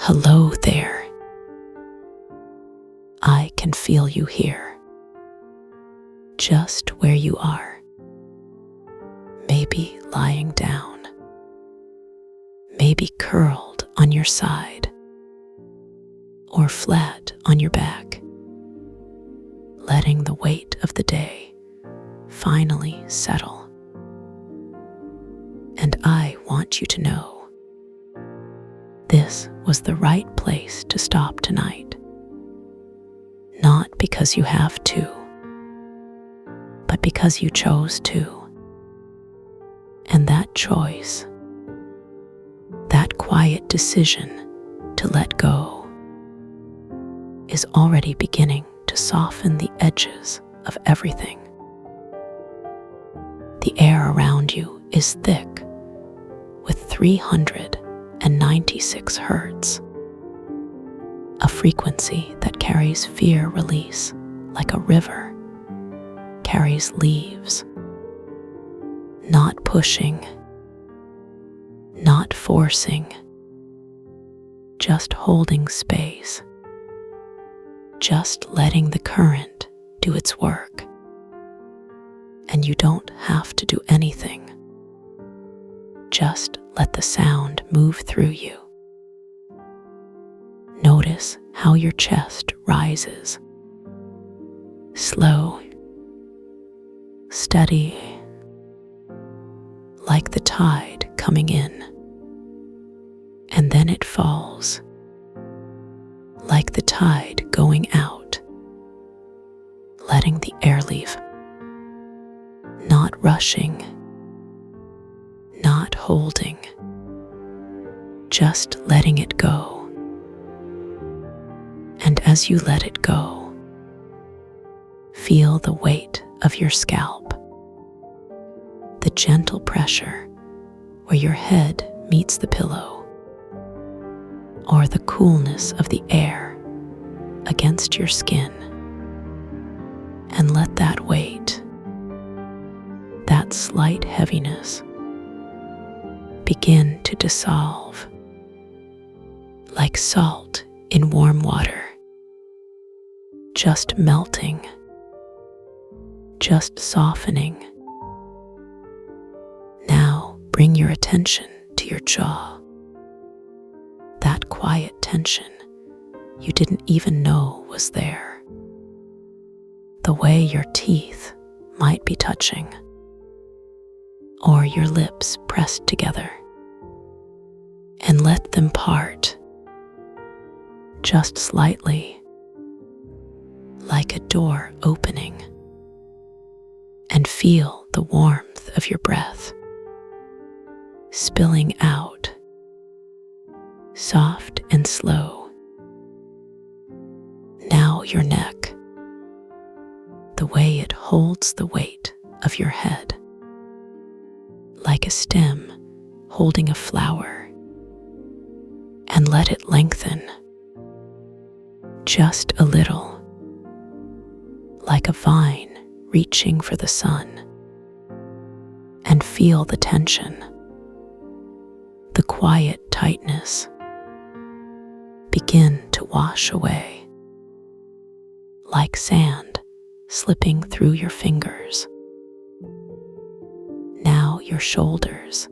Hello there. I can feel you here, just where you are. Maybe lying down, maybe curled on your side, or flat on your back, letting the weight of the day finally settle. And I want you to know, this was the right place to stop tonight. Not because you have to, but because you chose to. And that choice, that quiet decision to let go, is already beginning to soften the edges of everything. The air around you is thick with 396 hertz, a frequency that carries fear release like a river carries leaves. Not pushing, not forcing, just holding space, just letting the current do its work. And you don't have to do anything. Just let the sound move through you. Notice how your chest rises. Slow, steady, like the tide coming in. And then it falls, like the tide going out, letting the air leave. Not rushing, not holding, just letting it go. And as you let it go, feel the weight of your scalp, the gentle pressure where your head meets the pillow, or the coolness of the air against your skin. And let that weight, that slight heaviness, begin to dissolve like salt in warm water, just melting, just softening. Now bring your attention to your jaw, that quiet tension you didn't even know was there. The way your teeth might be touching, or your lips pressed together, and let them part just slightly, like a door opening. And feel the warmth of your breath spilling out, soft and slow. Now your neck, the way it holds the weight of your head, like a stem holding a flower, and let it lengthen just a little, like a vine reaching for the sun. And feel the tension, the quiet tightness begin to wash away, like sand slipping through your fingers. Now your shoulders,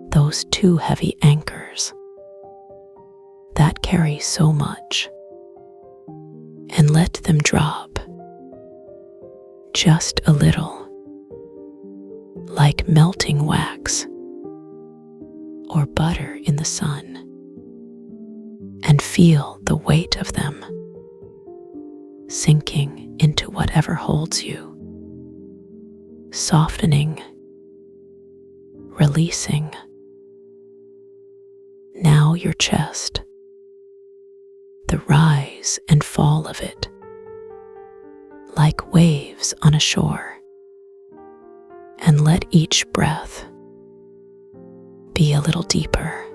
those two heavy anchors that carry so much, and let them drop just a little, like melting wax or butter in the sun. And feel the weight of them sinking into whatever holds you, softening, releasing. Now your chest, the rise and fall of it, like waves on a shore. And let each breath be a little deeper,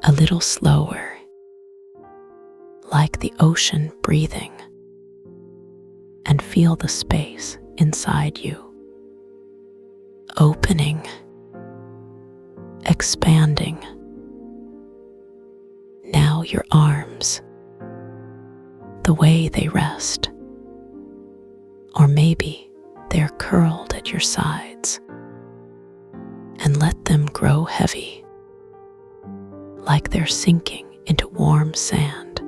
a little slower, like the ocean breathing. And feel the space inside you, opening, expanding, now your arms, the way they rest, or maybe they're curled at your sides, and let them grow heavy, like they're sinking into warm sand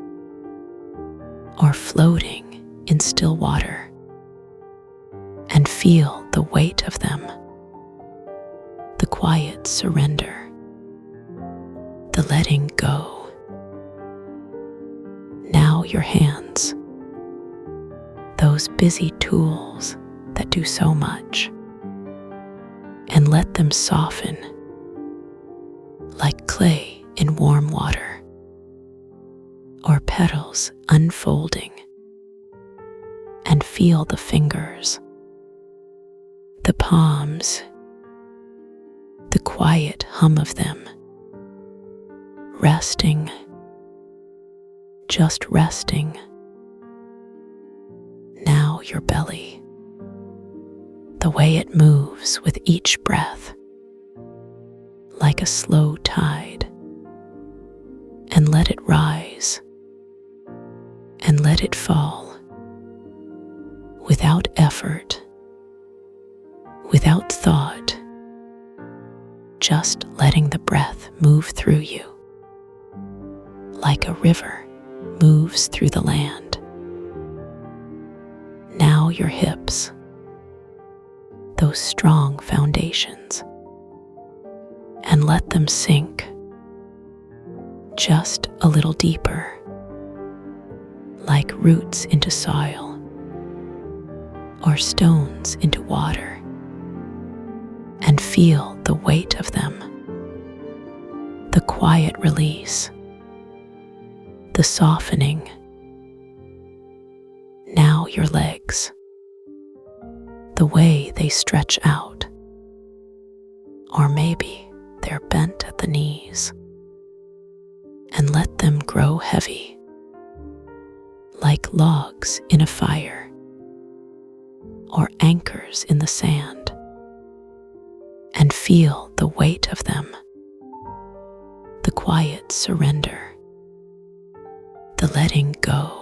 or floating in still water, and feel the weight of them, the quiet surrender, the letting go. Now your hands, those busy tools that do so much, and let them soften like clay in warm water, or petals unfolding, and feel the fingers, the palms, the quiet hum of them, resting, just resting. Now your belly, the way it moves with each breath, like a slow tide, and let it rise, and let it fall, without effort, without thought, just letting the breath move through you, like a river moves through the land. Now your hips, those strong foundations, and let them sink just a little deeper, like roots into soil or stones into water, and feel the weight of them, the quiet release, the softening. Now your legs, the way they stretch out, or maybe they're bent at the knees, and let them grow heavy, like logs in a fire, or anchors in the sand, and feel the weight of them, the quiet surrender, the letting go.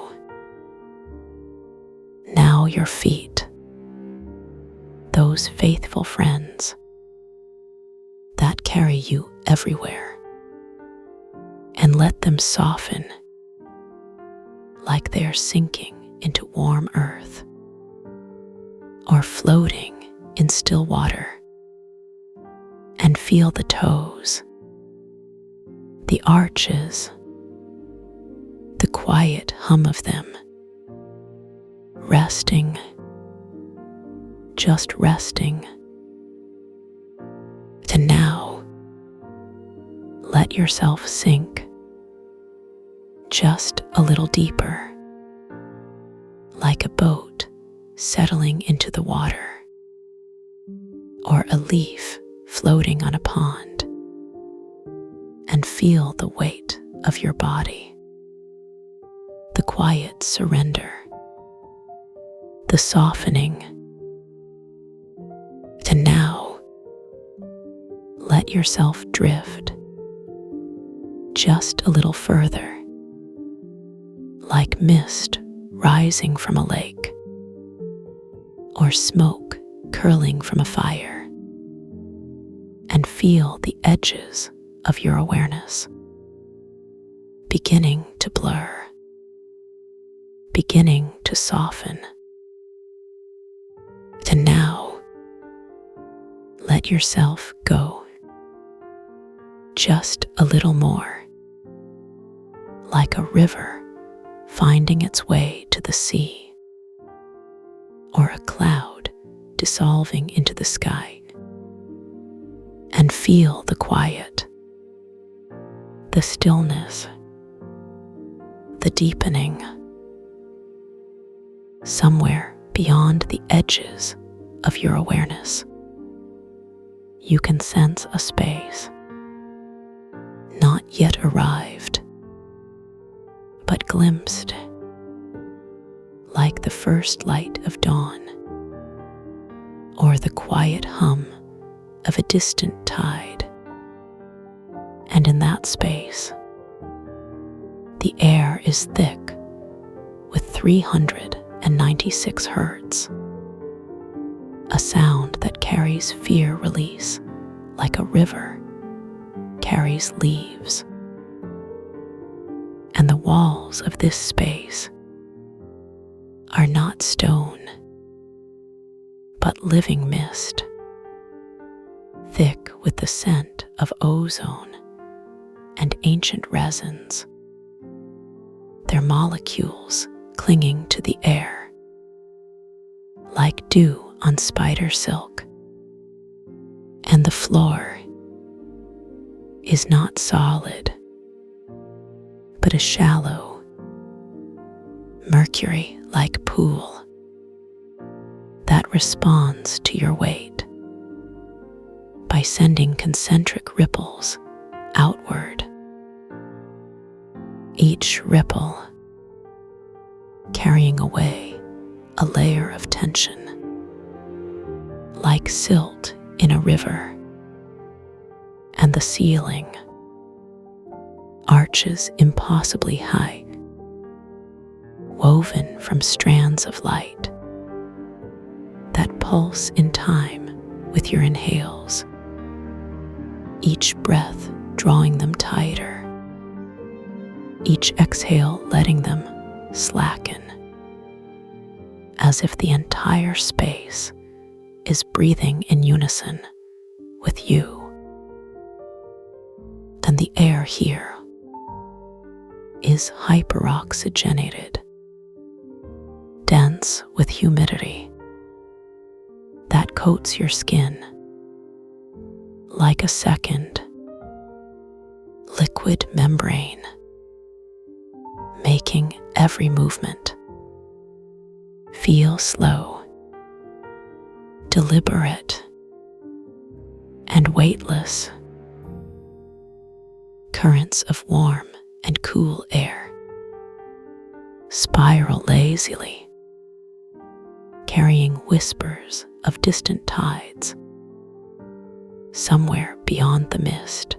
Now your feet, those faithful friends that carry you everywhere, and let them soften like they are sinking into warm earth or floating in still water, and feel the toes, the arches, the quiet hum of them, resting, just resting. To now, let yourself sink just a little deeper, like a boat settling into the water, or a leaf floating on a pond, and feel the weight of your body, the quiet surrender, the softening. To now, let yourself drift just a little further, like mist rising from a lake, or smoke curling from a fire, and feel the edges of your awareness beginning to blur, beginning to soften. To now, let yourself go just a little more, like a river finding its way to the sea, or a cloud dissolving into the sky, and feel the quiet, the stillness, the deepening. Somewhere beyond the edges of your awareness, you can sense a space not yet arrived, but glimpsed, like the first light of dawn, or the quiet hum of a distant tide. And in that space, The air is thick with 396 hertz, a sound that carries fear release like a river carries leaves. And the walls of this space are not stone, but living mist, thick with the scent of ozone and ancient resins, their molecules clinging to the air like dew on spider silk. And the floor is not solid, but a shallow, mercury-like pool that responds to your weight by sending concentric ripples outward. Each ripple carrying away a layer of tension, like silt in a river. And the ceiling arches impossibly high, woven from strands of light that pulse in time with your inhales, each breath drawing them tighter, each exhale letting them slacken, as if the entire space is breathing in unison with you. And the air here is hyper-oxygenated, dense with humidity that coats your skin like a second liquid membrane, making every movement feel slow, deliberate, and weightless. Currents of warm and cool air spiral lazily, carrying whispers of distant tides somewhere beyond the mist.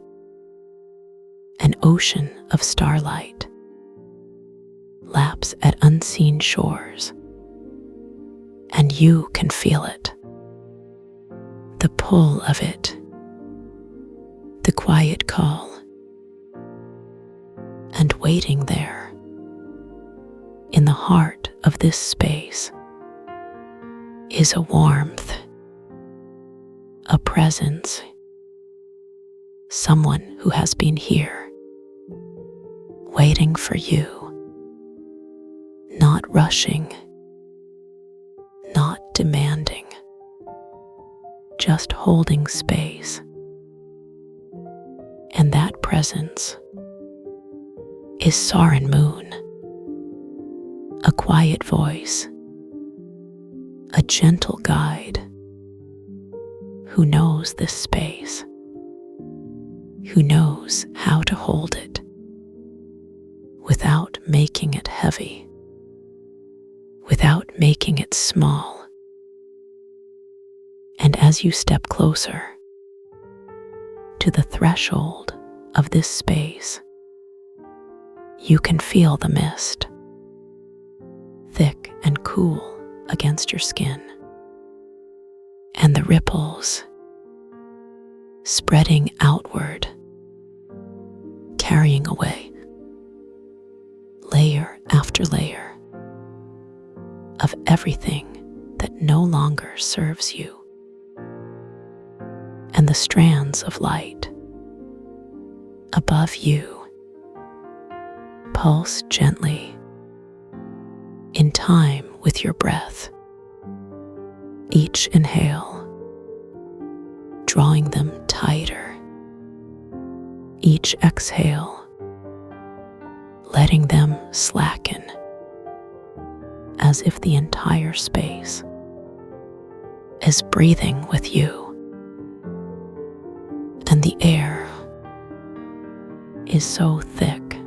An ocean of starlight laps at unseen shores, and you can feel it, the pull of it, the quiet call. And waiting there, in the heart of this space, is a warmth, a presence, someone who has been here, waiting for you, not rushing, not demanding, just holding space. And that presence is Sarin Moon, a quiet voice, a gentle guide who knows this space, who knows how to hold it without making it heavy, without making it small. And as you step closer to the threshold of this space, you can feel the mist, thick and cool against your skin, and the ripples spreading outward, carrying away layer after layer of everything that no longer serves you. And the strands of light above you pulse gently in time with your breath, each inhale drawing them tighter, each exhale letting them slacken, as if the entire space is breathing with you. And the air is so thick,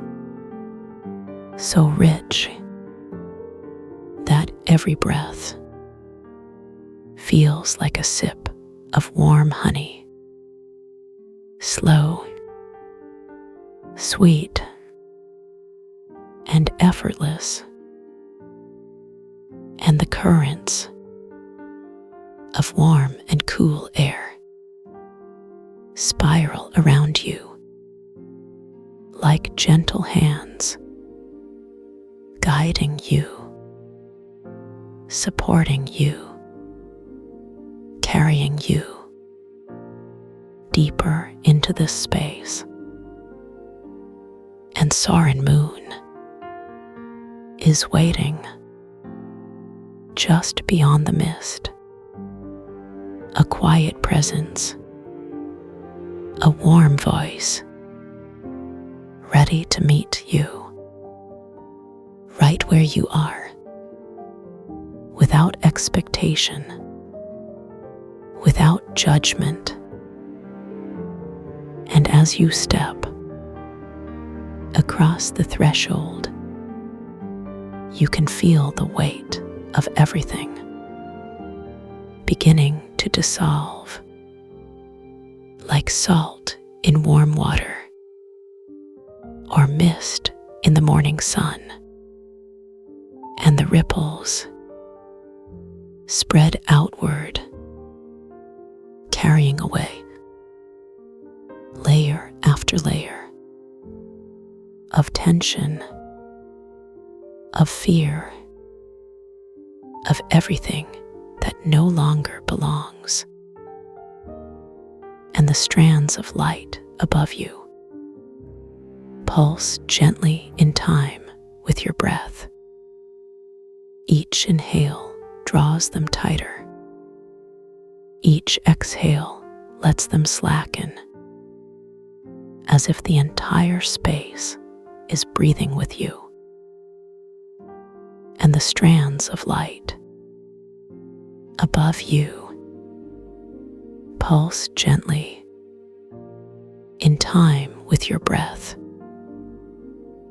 so rich, that every breath feels like a sip of warm honey, slow, sweet, and effortless, and the currents of warm and cool air spiral around you like gentle hands, guiding you, supporting you, carrying you deeper into this space. And Soren Moon is waiting just beyond the mist, a quiet presence, a warm voice, ready to meet you right where you are, without expectation, without judgment. And as you step across the threshold, you can feel the weight of everything beginning to dissolve, like salt in warm water or mist in the morning sun. And the ripples spread outward, carrying away layer after layer of tension, of fear, of everything that no longer belongs. And the strands of light above you pulse gently in time with your breath. Each inhale draws them tighter. Each exhale lets them slacken, as if the entire space is breathing with you. And the strands of light above you pulse gently in time with your breath.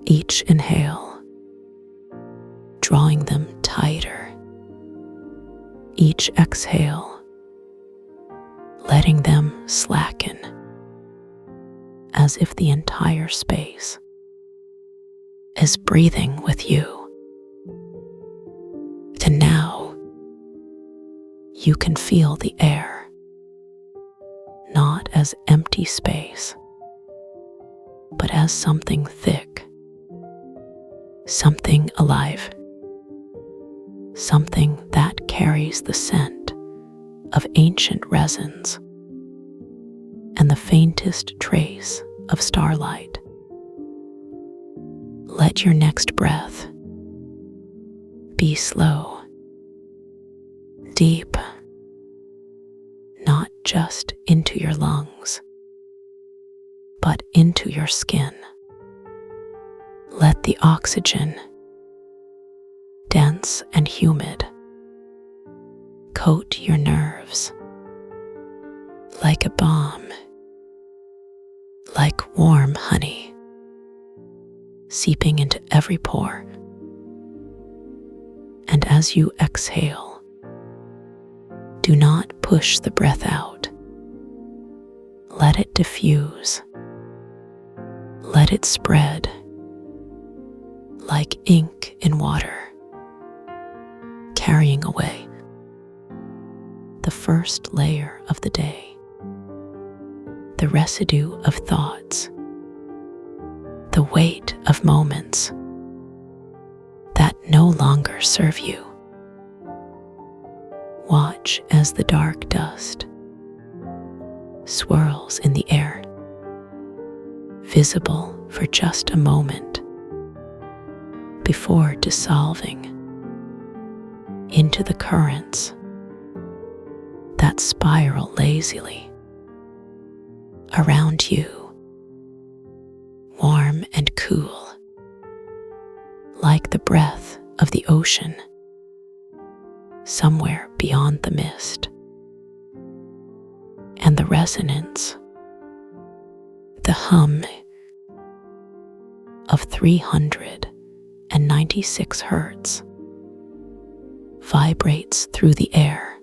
Each inhale drawing them tighter. Each exhale letting them slacken, as if the entire space is breathing with you. And now you can feel the air, not as empty space, but as something thick, something alive, something that carries the scent of ancient resins and the faintest trace of starlight. Let your next breath be slow, deep, not just into your lungs, but into your skin. Let the oxygen, dense and humid, coat your nerves like a balm, like warm honey, seeping into every pore. And as you exhale, do not push the breath out. Let it diffuse. Let it spread like ink in water, carrying away the first layer of the day, the residue of thoughts, the weight of moments that no longer serve you. Watch as the dark dust swirls in the air, visible for just a moment before dissolving into the currents that spiral lazily around you, warm and cool, like the breath of the ocean somewhere beyond the mist. And the resonance, the hum of 396 hertz vibrates through the air,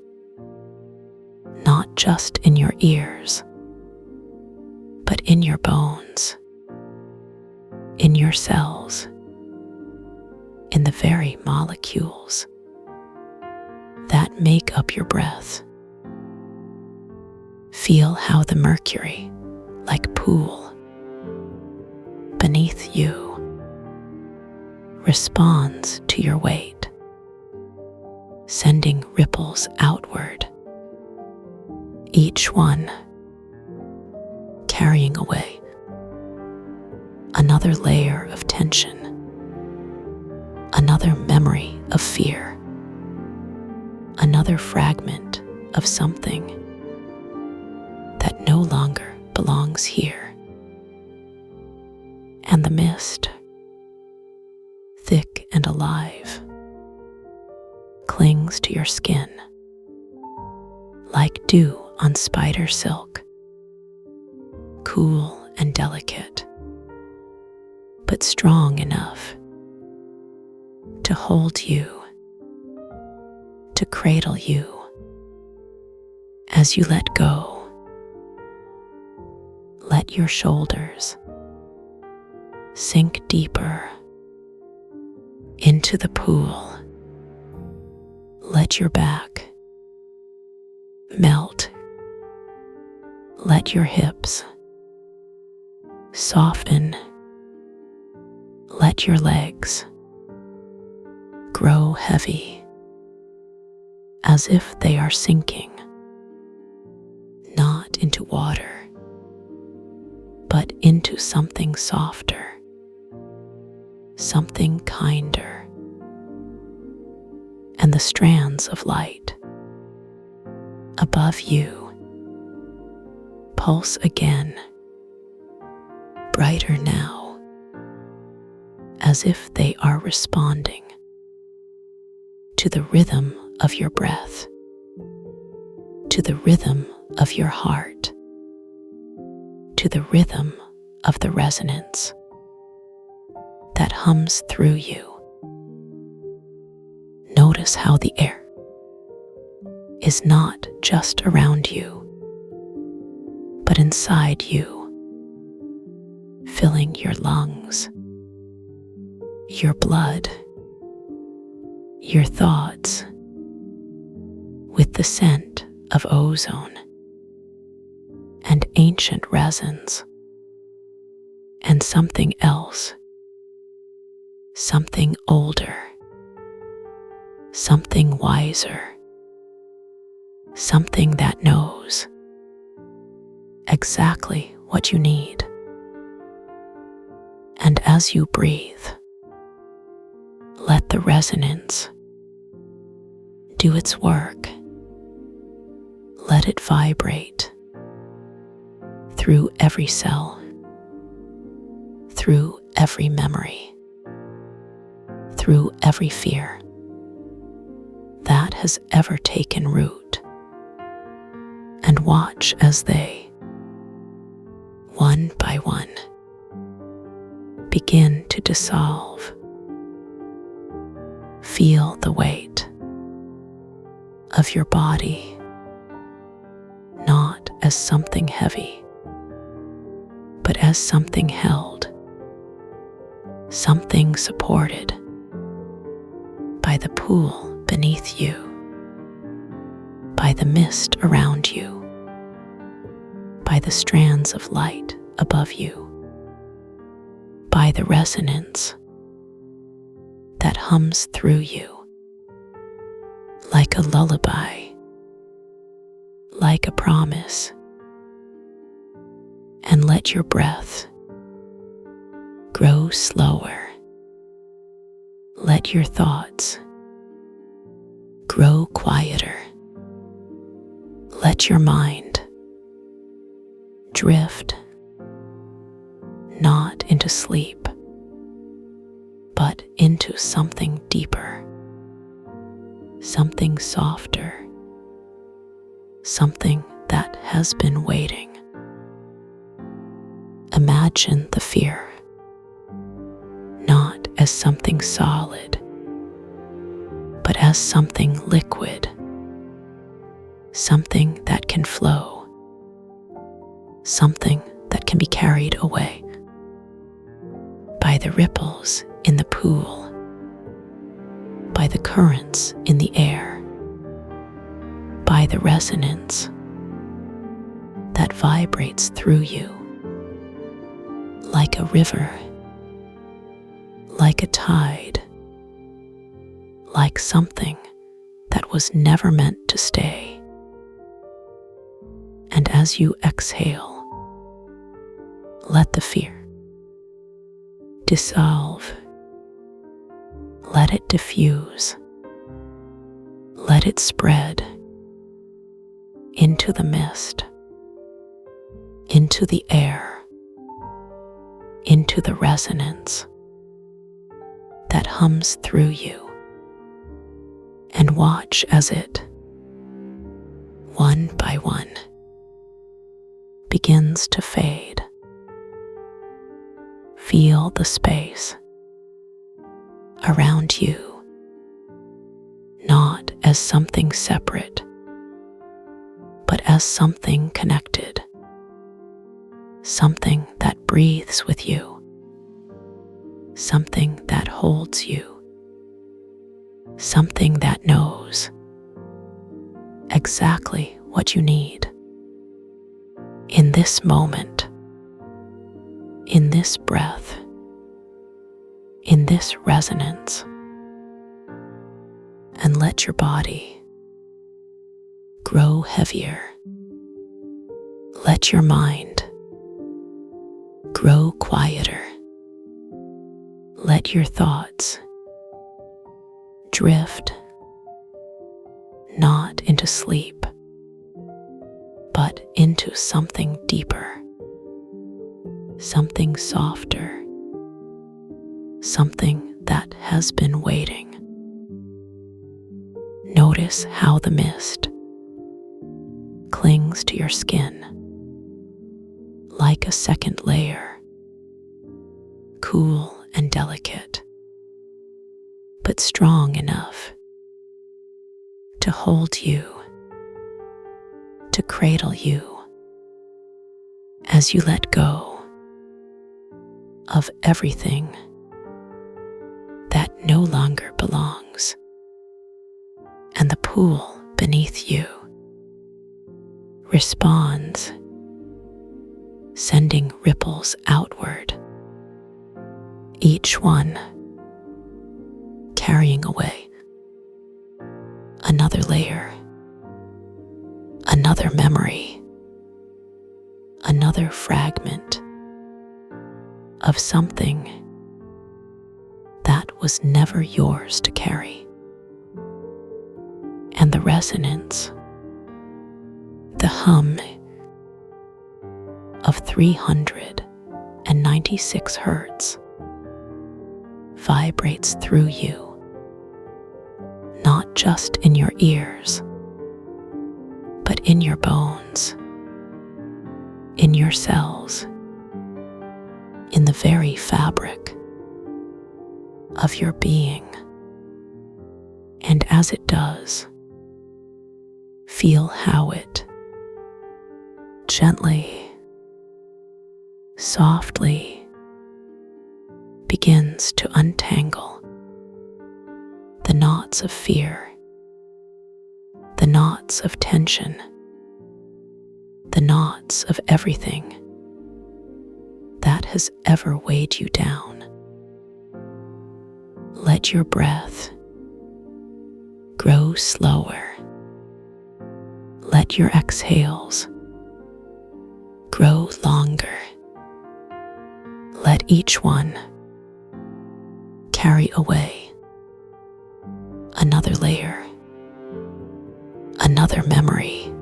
not just in your ears, but in your bones, in your cells, in the very molecules that make up your breath. Feel how the mercury, like pool beneath you, responds to your weight, sending ripples outward, each one carrying away another layer of tension, another memory of fear, another fragment of something that no longer belongs here. And the mist, thick and alive, clings to your skin like dew on spider silk, cool and delicate, but strong enough to hold you, to cradle you as you let go. Let your shoulders sink deeper into the pool. Let your back melt. Let your hips soften. Let your legs grow heavy, as if they are sinking, not into water, but into something softer, something kinder. And the strands of light above you pulse again, brighter now, as if they are responding to the rhythm of your breath, to the rhythm of your heart, to the rhythm of the resonance that hums through you. Notice how the air is not just around you, but inside you, filling your lungs, your blood, your thoughts, with the scent of ozone and ancient resins, and something else, something older, something wiser, something that knows exactly what you need. And as you breathe, let the resonance do its work. Let it vibrate through every cell, through every memory, through every fear that has ever taken root. And watch as they, one by one, begin to dissolve. Feel the weight of your body, not as something heavy, but as something held, something supported by the pool beneath you, by the mist around you, by the strands of light above you, by the resonance that hums through you like a lullaby, like a promise. And let your breath grow slower. Let your thoughts grow quieter. Let your mind drift, not into sleep, but into something deeper, something softer, something that has been waiting. Imagine the fear not as something solid, but as something liquid, something that can flow, something that can be carried away by the ripples in the pool, by the currents in the air, by the resonance that vibrates through you like a river, like a tide, like something that was never meant to stay. And as you exhale, let the fear dissolve. Let it diffuse. Let it spread into the mist, into the air, into the resonance that hums through you. And watch as it, one by one, begins to fade. Feel the space around you, not as something separate, but as something connected, something that breathes with you, something that holds you, something that knows exactly what you need in this moment, in this breath, in this resonance. And let your body grow heavier. Let your mind grow quieter. Let your thoughts drift, not into sleep, but into something deeper, something softer, something that has been waiting. Notice how the mist clings to your skin like a second layer, cool and delicate, but strong enough to hold you, to cradle you as you let go of everything that no longer belongs. And the pool beneath you responds, sending ripples outward, each one carrying away another layer, another memory, another fragment of something that was never yours to carry. And the resonance, the hum of 396 hertz vibrates through you, not just in your ears, but in your bones, in your cells, in the very fabric of your being. And as it does, feel how it gently, softly begins to untangle the knots of fear, the knots of tension, the knots of everything that has ever weighed you down. Let your breath grow slower. Let your exhales grow longer. Let each one carry away another layer, another memory,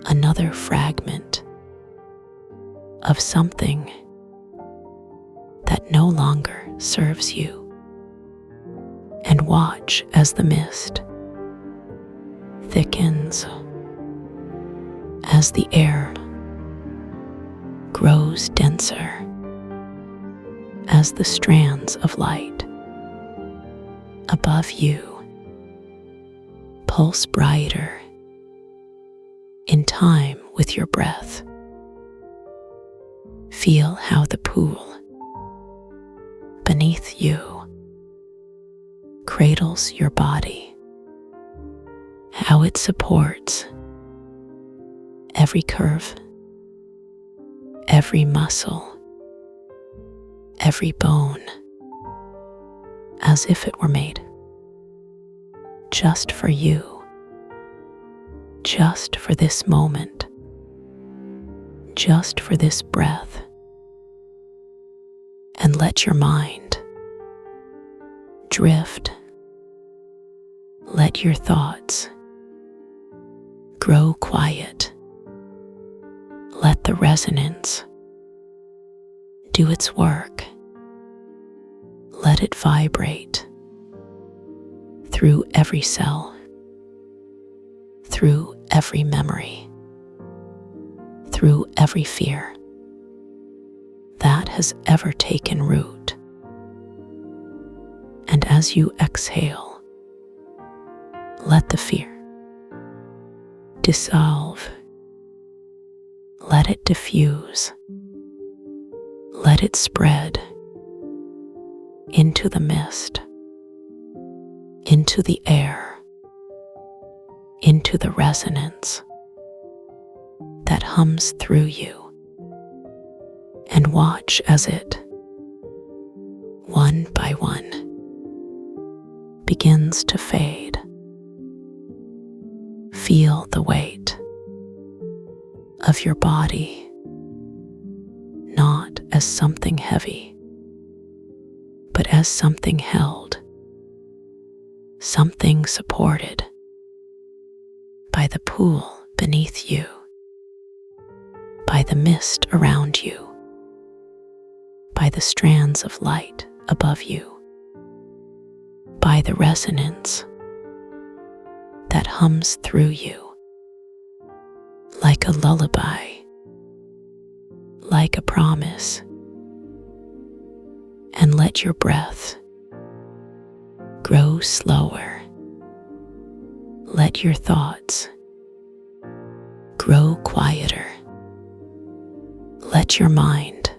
another fragment of something that no longer serves you. And watch as the mist thickens, as the air grows denser, as the strands of light above you pulse brighter in time with your breath. Feel how the pool beneath you cradles your body, how it supports every curve, every muscle, every bone, as if it were made just for you, just for this moment, just for this breath. And let your mind drift. Let your thoughts grow quiet. Let the resonance do its work. Let it vibrate through every cell, through every memory, through every fear that has ever taken root. And as you exhale, let the fear dissolve. Let it diffuse. Let it spread into the mist, into the air, into the resonance that hums through you. And watch as it, one by one, begins to fade. Feel the weight of your body, not as something heavy, but as something held, something supported by the pool beneath you, by the mist around you, by the strands of light above you, by the resonance that hums through you like a lullaby, like a promise. And let your breath grow slower. Let your thoughts grow quieter. Let your mind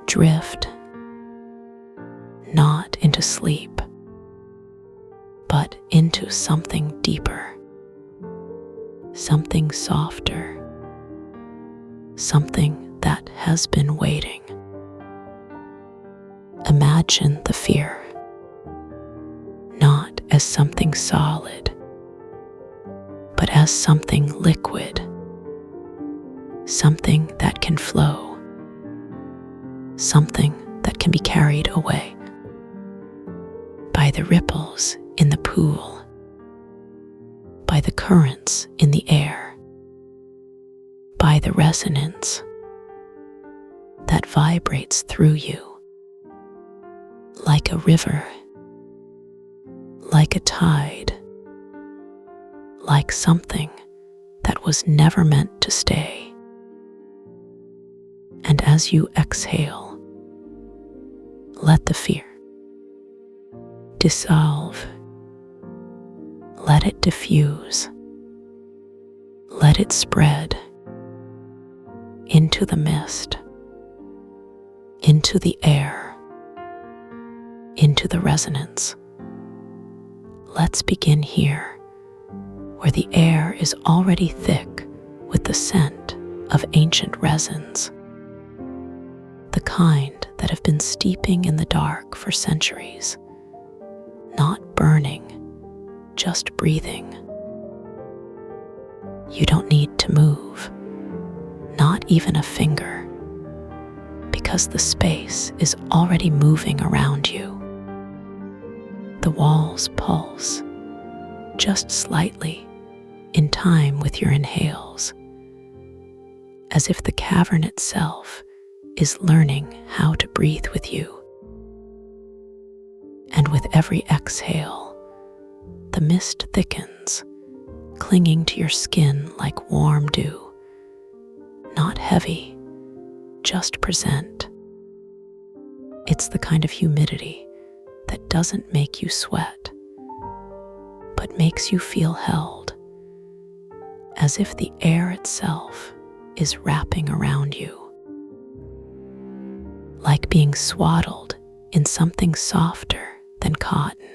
drift, not into sleep, but into something deeper, something softer, something that has been waiting. Imagine the fear not as something solid, but as something liquid, something that can flow, something that can be carried away by the ripples in the pool, by the currents in the air, by the resonance that vibrates through you like a river, like a tide, like something that was never meant to stay. And as you exhale, let the fear dissolve. Let it diffuse. Let it spread into the mist, into the air, into the resonance. Let's begin here, where the air is already thick with the scent of ancient resins, the kind that have been steeping in the dark for centuries, not burning, just breathing. You don't need to move, not even a finger, because the space is already moving around you. The walls pulse, just slightly, in time with your inhales, as if the cavern itself is learning how to breathe with you. And with every exhale, the mist thickens, clinging to your skin like warm dew, not heavy, just present. It's the kind of humidity that doesn't make you sweat, but makes you feel held, as if the air itself is wrapping around you, like being swaddled in something softer than cotton,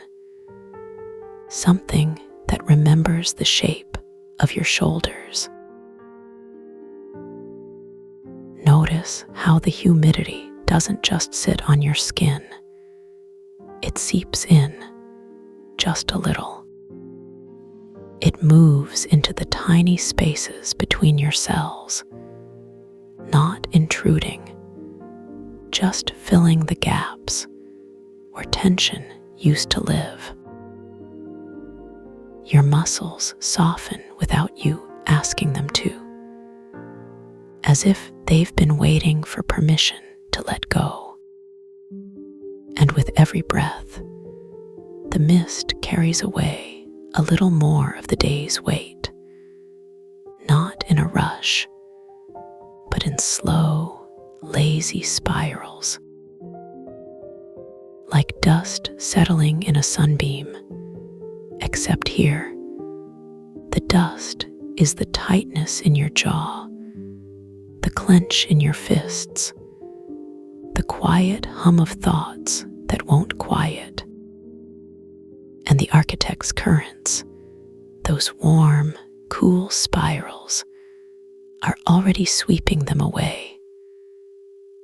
something that remembers the shape of your shoulders. Notice how the humidity doesn't just sit on your skin. It seeps in just a little. It moves into the tiny spaces between your cells, not intruding, just filling the gaps where tension used to live. Your muscles soften without you asking them to, as if they've been waiting for permission to let go. And with every breath, the mist carries away a little more of the day's weight, not in a rush, but in slow, lazy spirals, like dust settling in a sunbeam, except here, the dust is the tightness in your jaw, the clench in your fists, the quiet hum of thoughts that won't quiet. And the architect's currents, those warm, cool spirals, are already sweeping them away,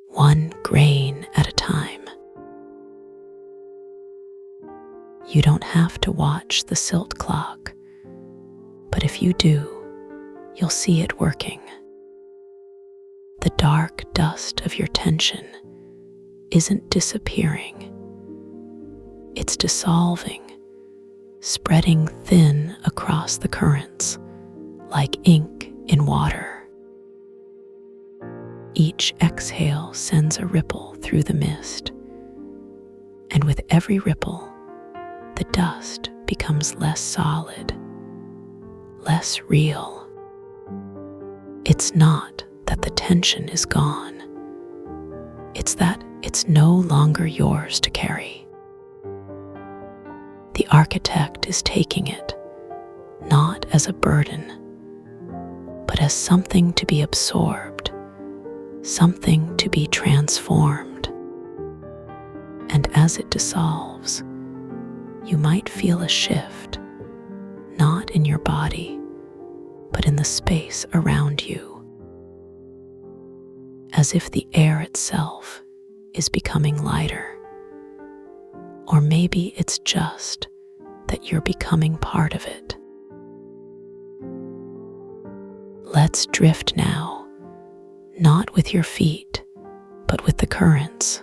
one grain at a time. You don't have to watch the silt clock, but if you do, you'll see it working. The dark dust of your tension isn't disappearing. It's dissolving, spreading thin across the currents, like ink in water. Each exhale sends a ripple through the mist, and with every ripple, the dust becomes less solid, less real. It's not that the tension is gone. It's that it's no longer yours to carry. The architect is taking it, not as a burden, but as something to be absorbed, something to be transformed. And as it dissolves, you might feel a shift, not in your body, but in the space around you, as if the air itself is becoming lighter. Or maybe it's just that you're becoming part of it. Let's drift now, not with your feet, but with the currents.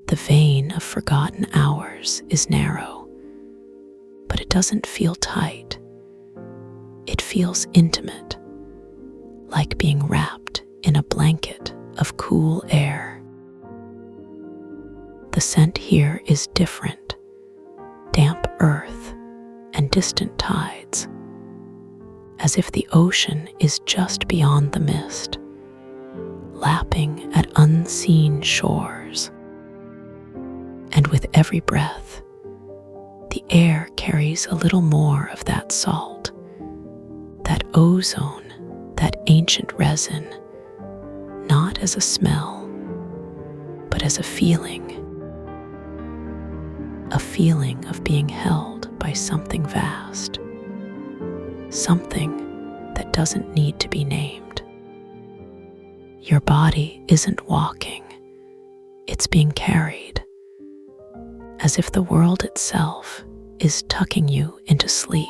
The vein of forgotten hours is narrow, but it doesn't feel tight. It feels intimate, like being wrapped in a blanket of cool air. The scent here is different, damp earth and distant tides, as if the ocean is just beyond the mist, lapping at unseen shores. And with every breath, the air carries a little more of that salt, that ozone, that ancient resin, not as a smell, but as a feeling of being held by something vast, something that doesn't need to be named. Your body isn't walking, it's being carried, as if the world itself is tucking you into sleep.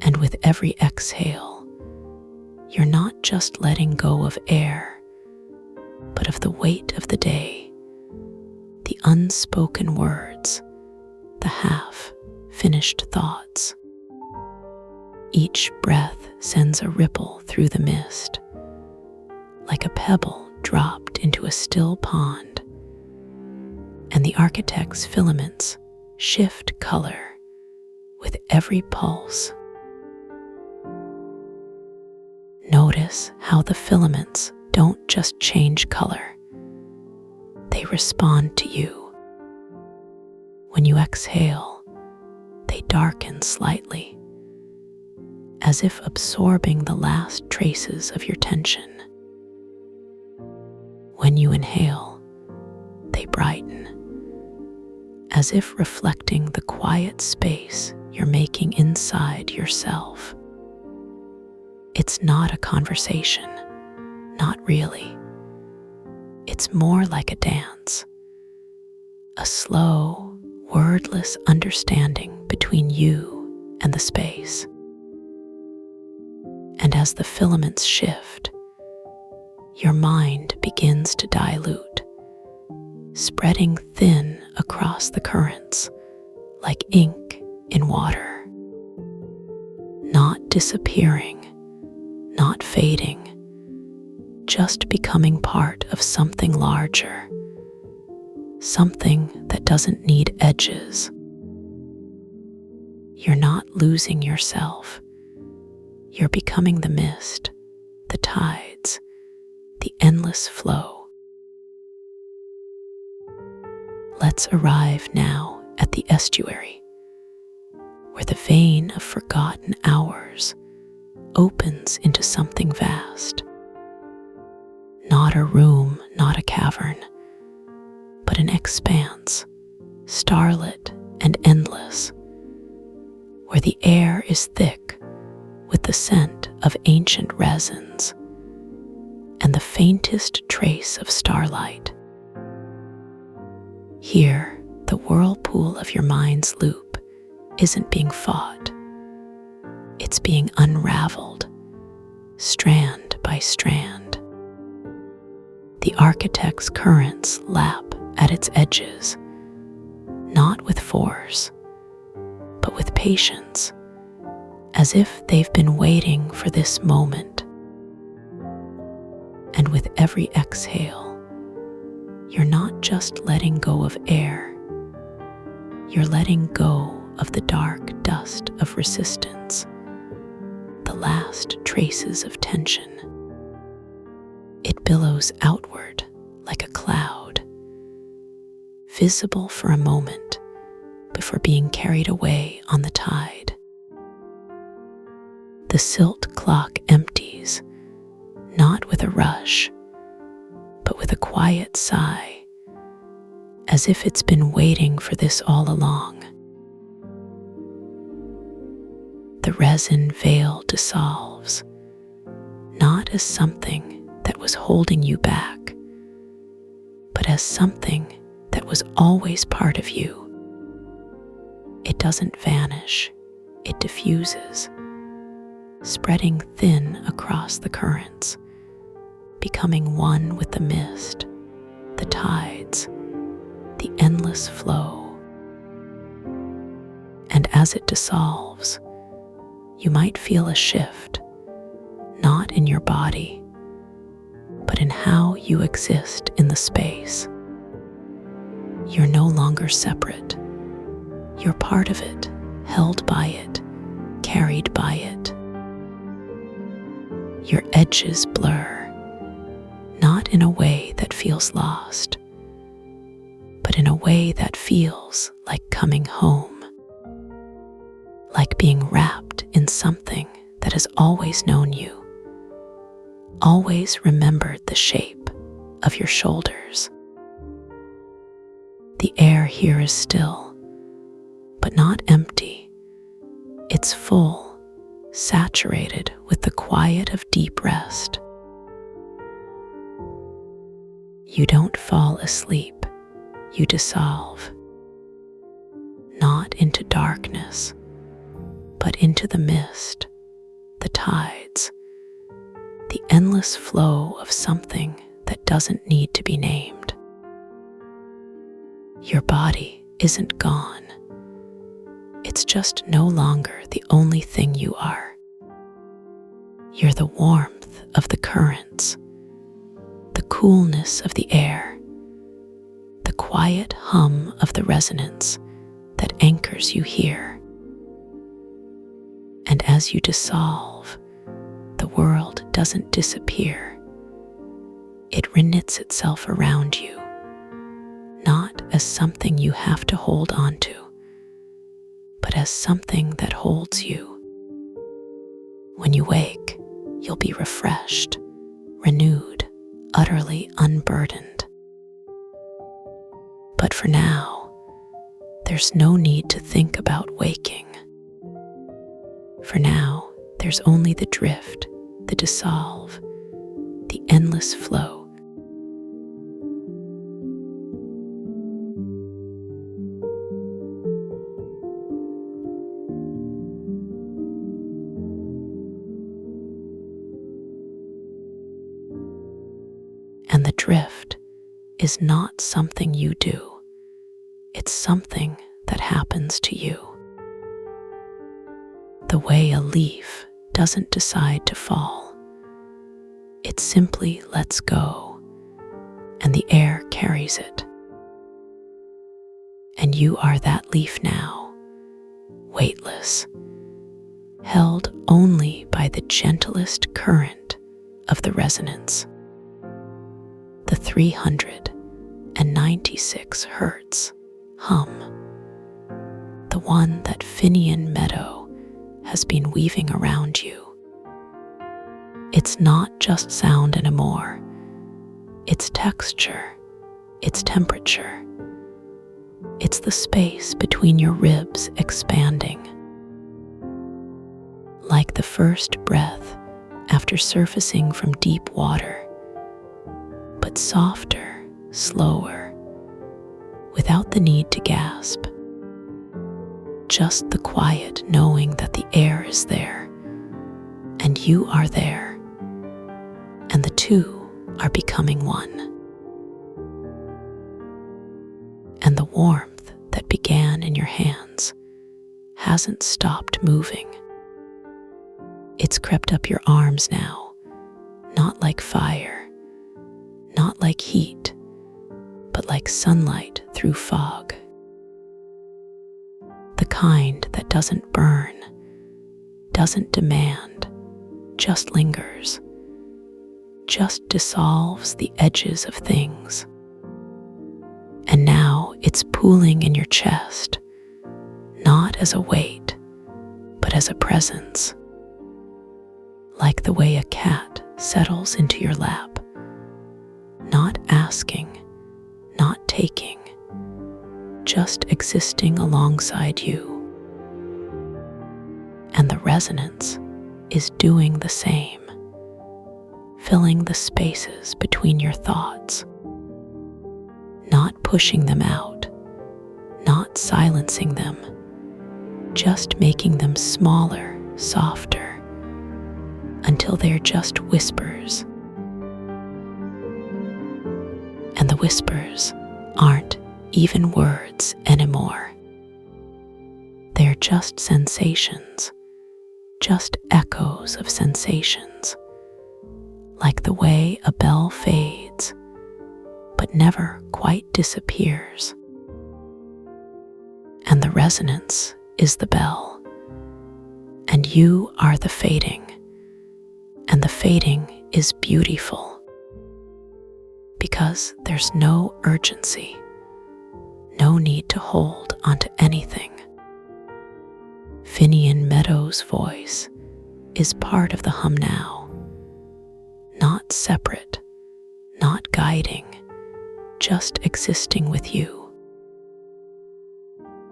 And with every exhale, you're not just letting go of air, but of the weight of the day, the unspoken words, the half-finished thoughts. Each breath sends a ripple through the mist, like a pebble dropped into a still pond, and the architect's filaments shift color with every pulse. Notice how the filaments don't just change color, they respond to you. When you exhale, they darken slightly, as if absorbing the last traces of your tension. When you inhale, they brighten, as if reflecting the quiet space you're making inside yourself. It's not a conversation, not really. It's more like a dance, a slow, wordless understanding between you and the space. And as the filaments shift, your mind begins to dilute, spreading thin across the currents like ink in water. Not disappearing, not fading, just becoming part of something larger, something that doesn't need edges. You're not losing yourself. You're becoming the mist, the tides, the endless flow. Let's arrive now at the estuary, where the vein of forgotten hours opens into something vast. Not a room, not a cavern, but an expanse, starlit and endless, where the air is thick with the scent of ancient resins and the faintest trace of starlight. Here, the whirlpool of your mind's loop isn't being fought. It's being unraveled, strand by strand. The architect's currents lap at its edges, not with force, but with patience, as if they've been waiting for this moment. And with every exhale, you're not just letting go of air, you're letting go of the dark dust of resistance, the last traces of tension. It billows outward like a cloud, visible for a moment before being carried away on the tide. The silt clock empties, not with a rush, but with a quiet sigh, as if it's been waiting for this all along. The resin veil dissolves, not as something that was holding you back, but as something that was always part of you. It doesn't vanish, it diffuses, spreading thin across the currents, becoming one with the mist, the tides, the endless flow. And as it dissolves, you might feel a shift, not in your body, but in how you exist in the space. You're no longer separate. You're part of it, held by it, carried by it. Your edges blur, not in a way that feels lost, but in a way that feels like coming home, like being wrapped in something that has always known you, always remembered the shape of your shoulders. The air here is still, but not empty. It's full, saturated with the quiet of deep rest. You don't fall asleep, you dissolve, not into darkness, but into the mist, the tides, the endless flow of something that doesn't need to be named. Your body isn't gone. It's just no longer the only thing you are. You're the warmth of the currents, the coolness of the air, the quiet hum of the resonance that anchors you here. And as you dissolve, the world doesn't disappear. It reknits itself around you, not as something you have to hold on to, but as something that holds you. When you wake, you'll be refreshed, renewed, utterly unburdened. But for now, there's no need to think about waking. For now, there's only the drift, the dissolve, the endless flow. And the drift is not something you do. It's something that happens to you. The way a leaf doesn't decide to fall. It simply lets go, and the air carries it. And you are that leaf now, weightless, held only by the gentlest current of the resonance. The 396 hertz hum, the one that Finian Meadow has been weaving around you. It's not just sound anymore. It's texture, it's temperature. It's the space between your ribs expanding. Like the first breath after surfacing from deep water, but softer, slower, without the need to gasp. Just the quiet knowing that the air is there, and you are there, and the two are becoming one. And the warmth that began in your hands hasn't stopped moving. It's crept up your arms now, not like fire, not like heat, but like sunlight through fog. The kind that doesn't burn, doesn't demand, just lingers, just dissolves the edges of things. And now it's pooling in your chest, not as a weight, but as a presence. Like the way a cat settles into your lap, not asking, not taking, just existing alongside you. And the resonance is doing the same, filling the spaces between your thoughts, not pushing them out, not silencing them, just making them smaller, softer, until they're just whispers. And the whispers aren't even words anymore. They're just sensations, just echoes of sensations, like the way a bell fades, but never quite disappears. And the resonance is the bell, and you are the fading, and the fading is beautiful. Because there's no urgency, no need to hold onto anything. Finian Meadow's voice is part of the hum now, not separate, not guiding, just existing with you.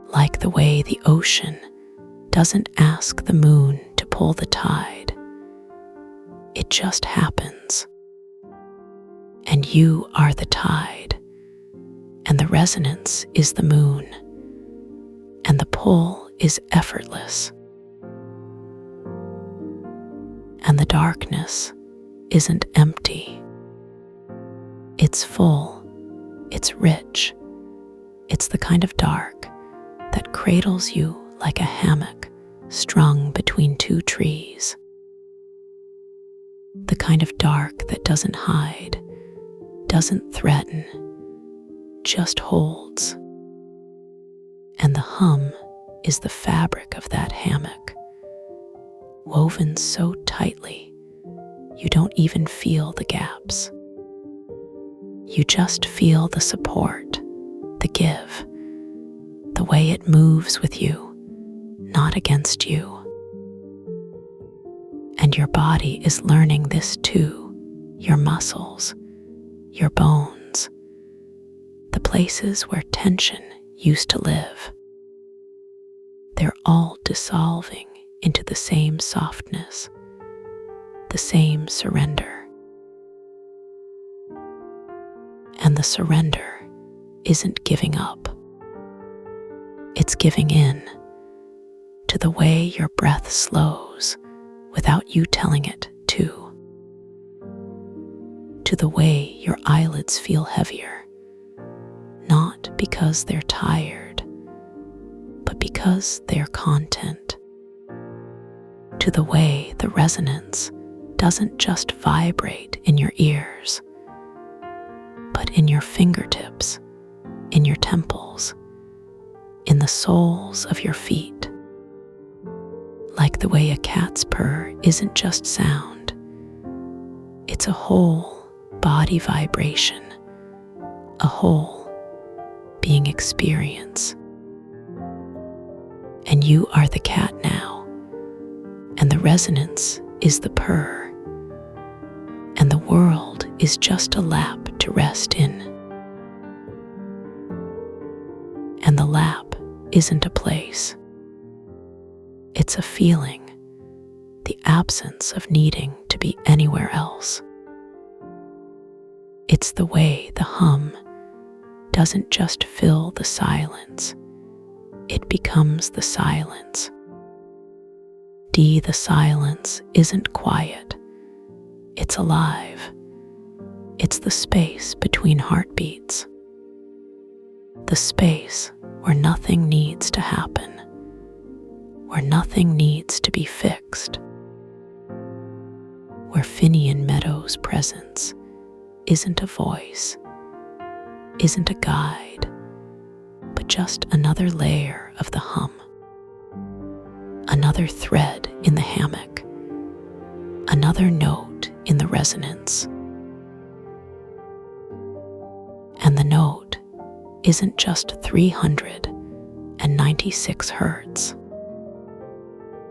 Like the way the ocean doesn't ask the moon to pull the tide, it just happens. And you are the tide, and the resonance is the moon, and the pull is effortless. And the darkness isn't empty. It's full, it's rich, it's the kind of dark that cradles you like a hammock strung between two trees. The kind of dark that doesn't hide, doesn't threaten, just holds. And the hum is the fabric of that hammock, woven so tightly you don't even feel the gaps. You just feel the support, the give, the way it moves with you, not against you. And your body is learning this too, your muscles, your bones, the places where tension used to live. they're all dissolving into the same softness, the same surrender. And the surrender isn't giving up. It's giving in to the way your breath slows without you telling it to the way your eyelids feel heavier, not because they're tired, but because they're content, to the way the resonance doesn't just vibrate in your ears, but in your fingertips, in your temples, in the soles of your feet. Like the way a cat's purr isn't just sound, it's a whole body vibration, a whole being experience. And you are the cat now, and the resonance is the purr, and the world is just a lap to rest in. And the lap isn't a place. It's a feeling, the absence of needing to be anywhere else. It's the way the hum doesn't just fill the silence, it becomes the silence. The silence isn't quiet, it's alive. It's the space between heartbeats, the space where nothing needs to happen, where nothing needs to be fixed, where Finian Meadows' presence isn't a voice, isn't a guide, but just another layer of the hum, another thread in the hammock, another note in the resonance. And the note isn't just 396 hertz.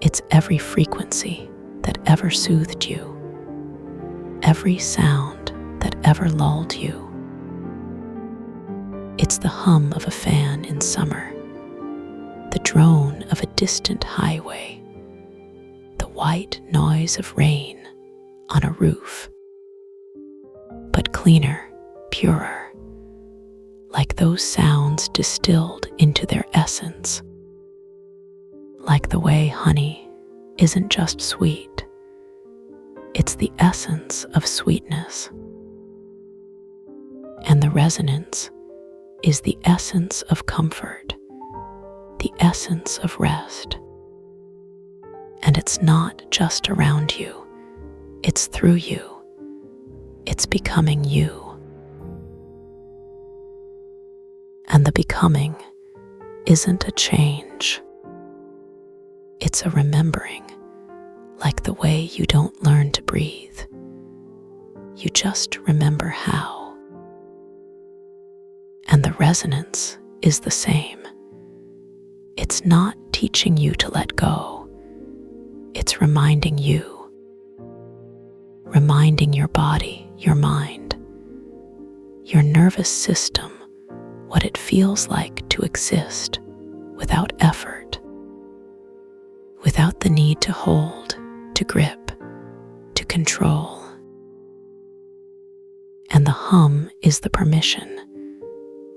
It's every frequency that ever soothed you, every sound that ever lulled you. It's the hum of a fan in summer, the drone of a distant highway, the white noise of rain on a roof. But cleaner, purer, like those sounds distilled into their essence. Like the way honey isn't just sweet, it's the essence of sweetness. And the resonance is the essence of comfort, the essence of rest. And it's not just around you, it's through you. It's becoming you. And the becoming isn't a change. It's a remembering, like the way you don't learn to breathe. You just remember how. And the resonance is the same. It's not teaching you to let go. It's reminding you, reminding your body, your mind, your nervous system, what it feels like to exist without effort, without the need to hold, to grip, to control. And the hum is the permission,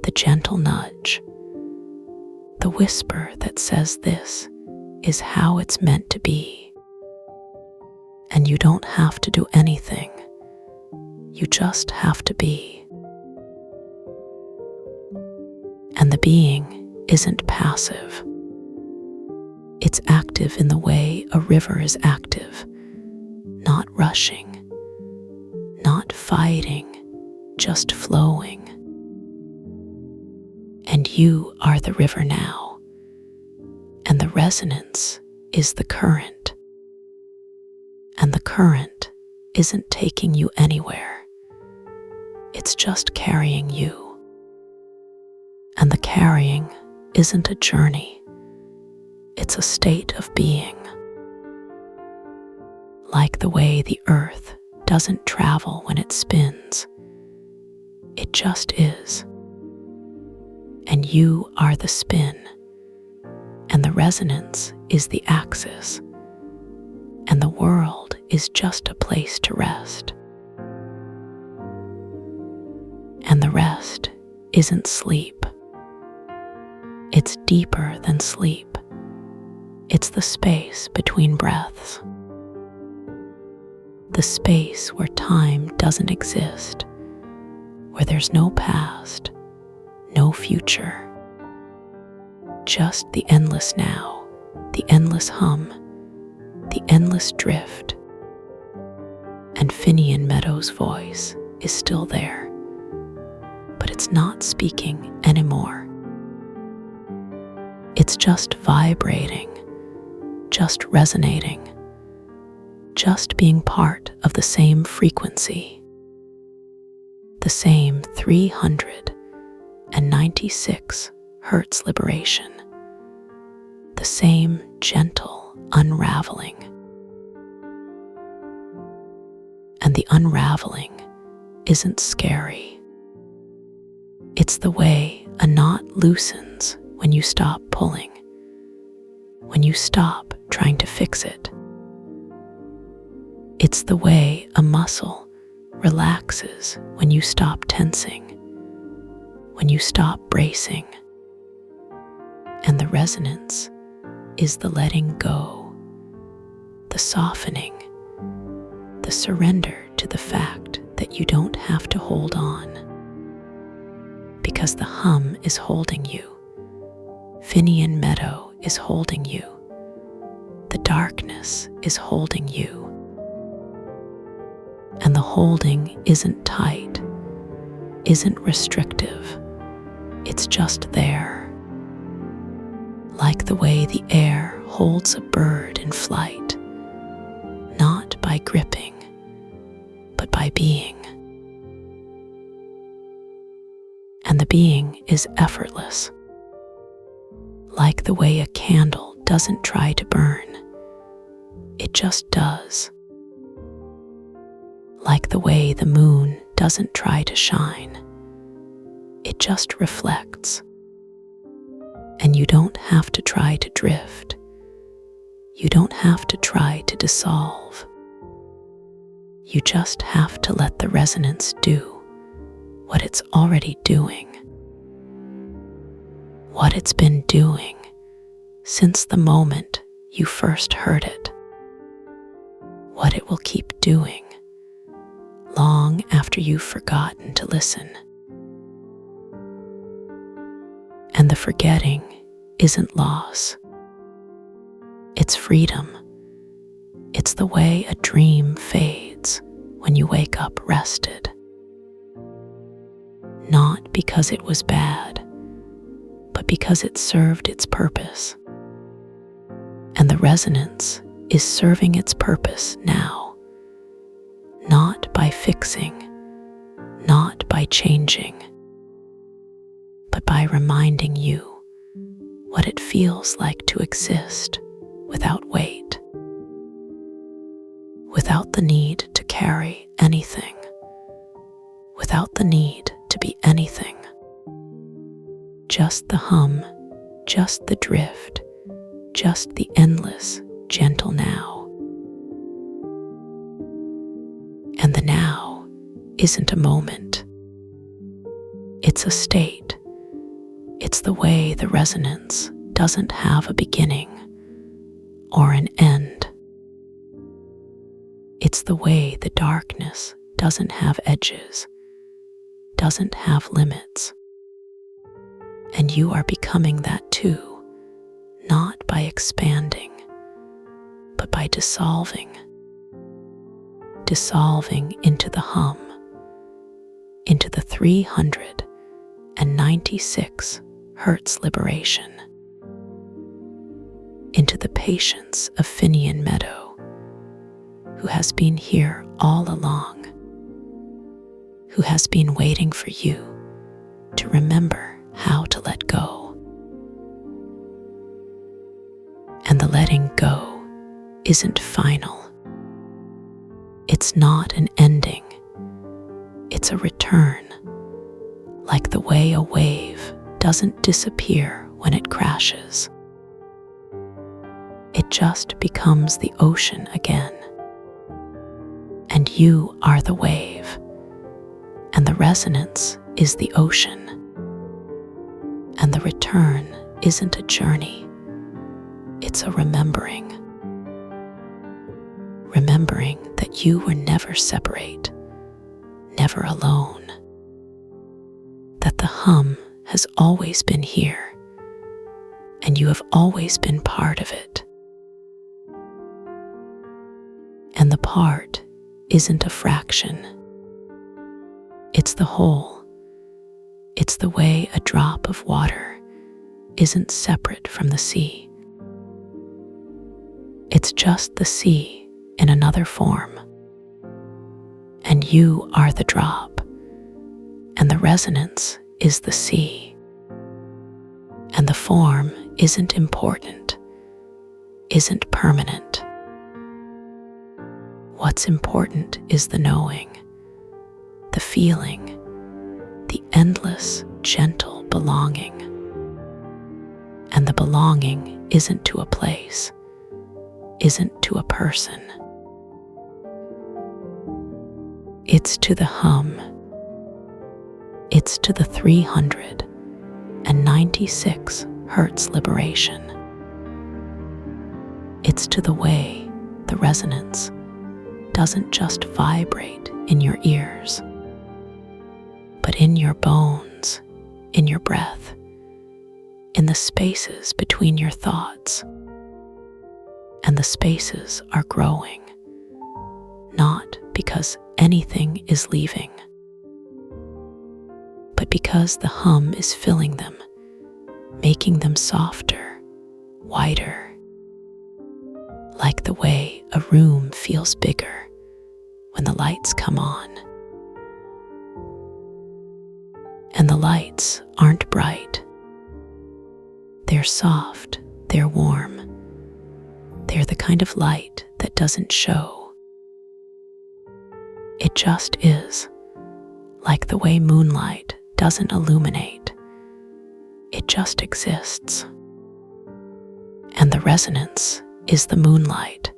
the gentle nudge, the whisper that says this is how it's meant to be. And you don't have to do anything. You just have to be. And the being isn't passive. It's active in the way a river is active, not rushing, not fighting, just flowing. And you are the river now, and the resonance is the current. And the current isn't taking you anywhere. It's just carrying you. And the carrying isn't a journey. It's a state of being. Like the way the earth doesn't travel when it spins. It just is. And you are the spin, and the resonance is the axis, and the world is just a place to rest. And the rest isn't sleep. It's deeper than sleep. It's the space between breaths. The space where time doesn't exist, where there's no past, no future. Just the endless now, the endless hum, the endless drift. And Finian Meadow's voice is still there, but it's not speaking anymore. It's just vibrating, just resonating, just being part of the same frequency, the same 396 hertz liberation, the same gentle unraveling. And the unraveling isn't scary. It's the way a knot loosens when you stop pulling, when you stop trying to fix it. It's the way a muscle relaxes when you stop tensing, when you stop bracing. And the resonance is the letting go, the softening, the surrender to the fact that you don't have to hold on, because the hum is holding you. Finian Meadow is holding you. The darkness is holding you. And the holding isn't tight, isn't restrictive. It's just there. Like the way the air holds a bird in flight, not by gripping, but by being. And the being is effortless. Like the way a candle doesn't try to burn, it just does. Like the way the moon doesn't try to shine, it just reflects. And you don't have to try to drift. You don't have to try to dissolve. You just have to let the resonance do what it's already doing. What it's been doing since the moment you first heard it. What it will keep doing long after you've forgotten to listen. And the forgetting isn't loss. It's freedom. It's the way a dream fades when you wake up rested. Not because it was bad, but because it served its purpose. And the resonance is serving its purpose now. Not by fixing, not by changing, but by reminding you what it feels like to exist without weight, without the need to carry anything, without the need to be anything. Just the hum, just the drift, just the endless, gentle now. And the now isn't a moment. It's a state. It's the way the resonance doesn't have a beginning or an end. It's the way the darkness doesn't have edges, doesn't have limits. And you are becoming that too, not by expanding, but by dissolving. Dissolving into the hum, into the 396 hertz liberation, into the patience of Finian Meadow, who has been here all along, who has been waiting for you to remember how to let go. And the letting go isn't final. It's not an ending. It's a return, like the way a wave doesn't disappear when it crashes. just becomes the ocean again. And you are the wave, and the resonance is the ocean. And the return isn't a journey, it's a remembering. Remembering that you were never separate, never alone. That the hum has always been here, and you have always been part of it. And the part isn't a fraction. It's the whole. It's the way a drop of water isn't separate from the sea. It's just the sea in another form. And you are the drop, and the resonance is the sea. And the form isn't important, isn't permanent. What's important is the knowing, the feeling, the endless, gentle belonging. And the belonging isn't to a place, isn't to a person. It's to the hum. It's to the 396 hertz liberation. It's to the way the resonance doesn't just vibrate in your ears, but in your bones, in your breath, in the spaces between your thoughts. And the spaces are growing, not because anything is leaving, but because the hum is filling them, making them softer, wider, like the way a room feels bigger when the lights come on. And the lights aren't bright. They're soft, they're warm. They're the kind of light that doesn't show. It just is, like the way moonlight doesn't illuminate. It just exists. And the resonance is the moonlight,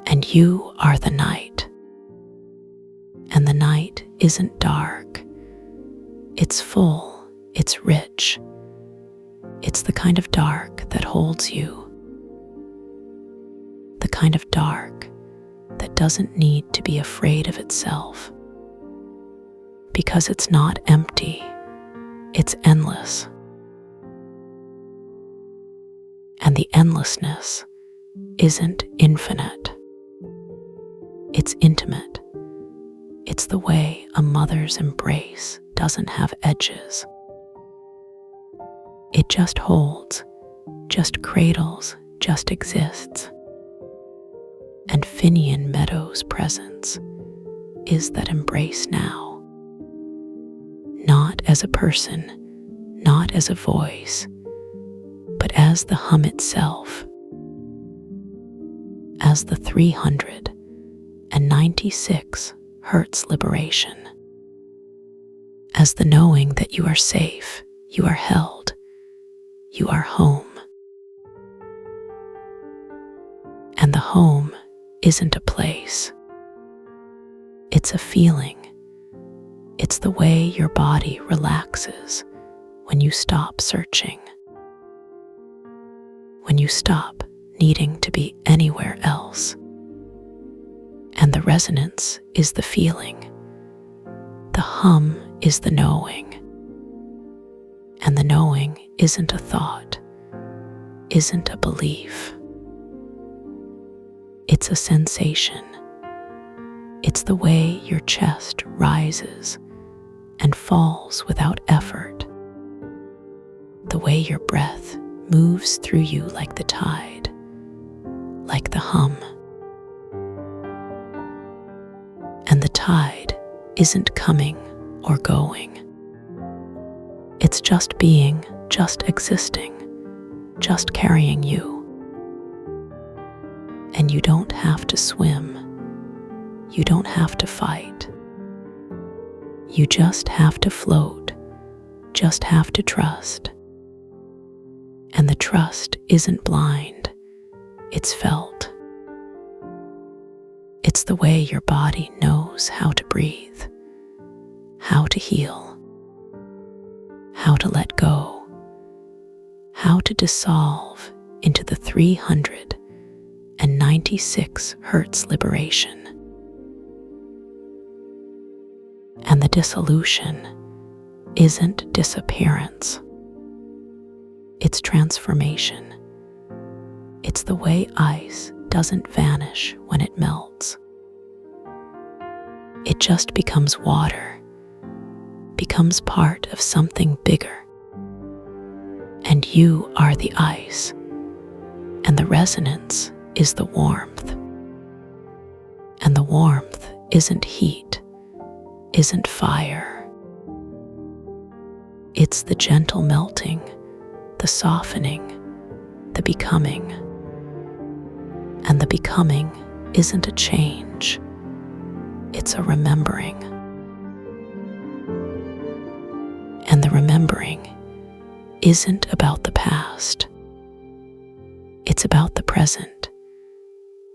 and you are the night. And the night isn't dark. It's full, it's rich. It's the kind of dark that holds you. The kind of dark that doesn't need to be afraid of itself. Because it's not empty, it's endless. And the endlessness isn't infinite. It's intimate. It's the way a mother's embrace doesn't have edges. It just holds, just cradles, just exists. And Finian Meadows' presence is that embrace now. Not as a person, not as a voice, but as the hum itself, as the 396 hertz liberation, as the knowing that you are safe, you are held, you are home. And the home isn't a place. It's a feeling. It's the way your body relaxes when you stop searching. When you stop needing to be anywhere else. And the resonance is the feeling. The hum is the knowing. And the knowing isn't a thought, isn't a belief. It's a sensation. It's the way your chest rises and falls without effort. The way your breath moves through you like the tide, like the hum. And the tide isn't coming or going. It's just being, just existing, just carrying you. And you don't have to swim. You don't have to fight. You just have to float, just have to trust. And the trust isn't blind, it's felt. It's the way your body knows how to breathe, how to heal, how to let go, how to dissolve into the 396 hertz liberation. And the dissolution isn't disappearance. It's transformation. It's the way ice doesn't vanish when it melts. It just becomes water, becomes part of something bigger. And you are the ice, and the resonance is the warmth. And the warmth isn't heat, isn't fire. It's the gentle melting, the softening, the becoming. And the becoming isn't a change, it's a remembering. And the remembering isn't about the past. It's about the present.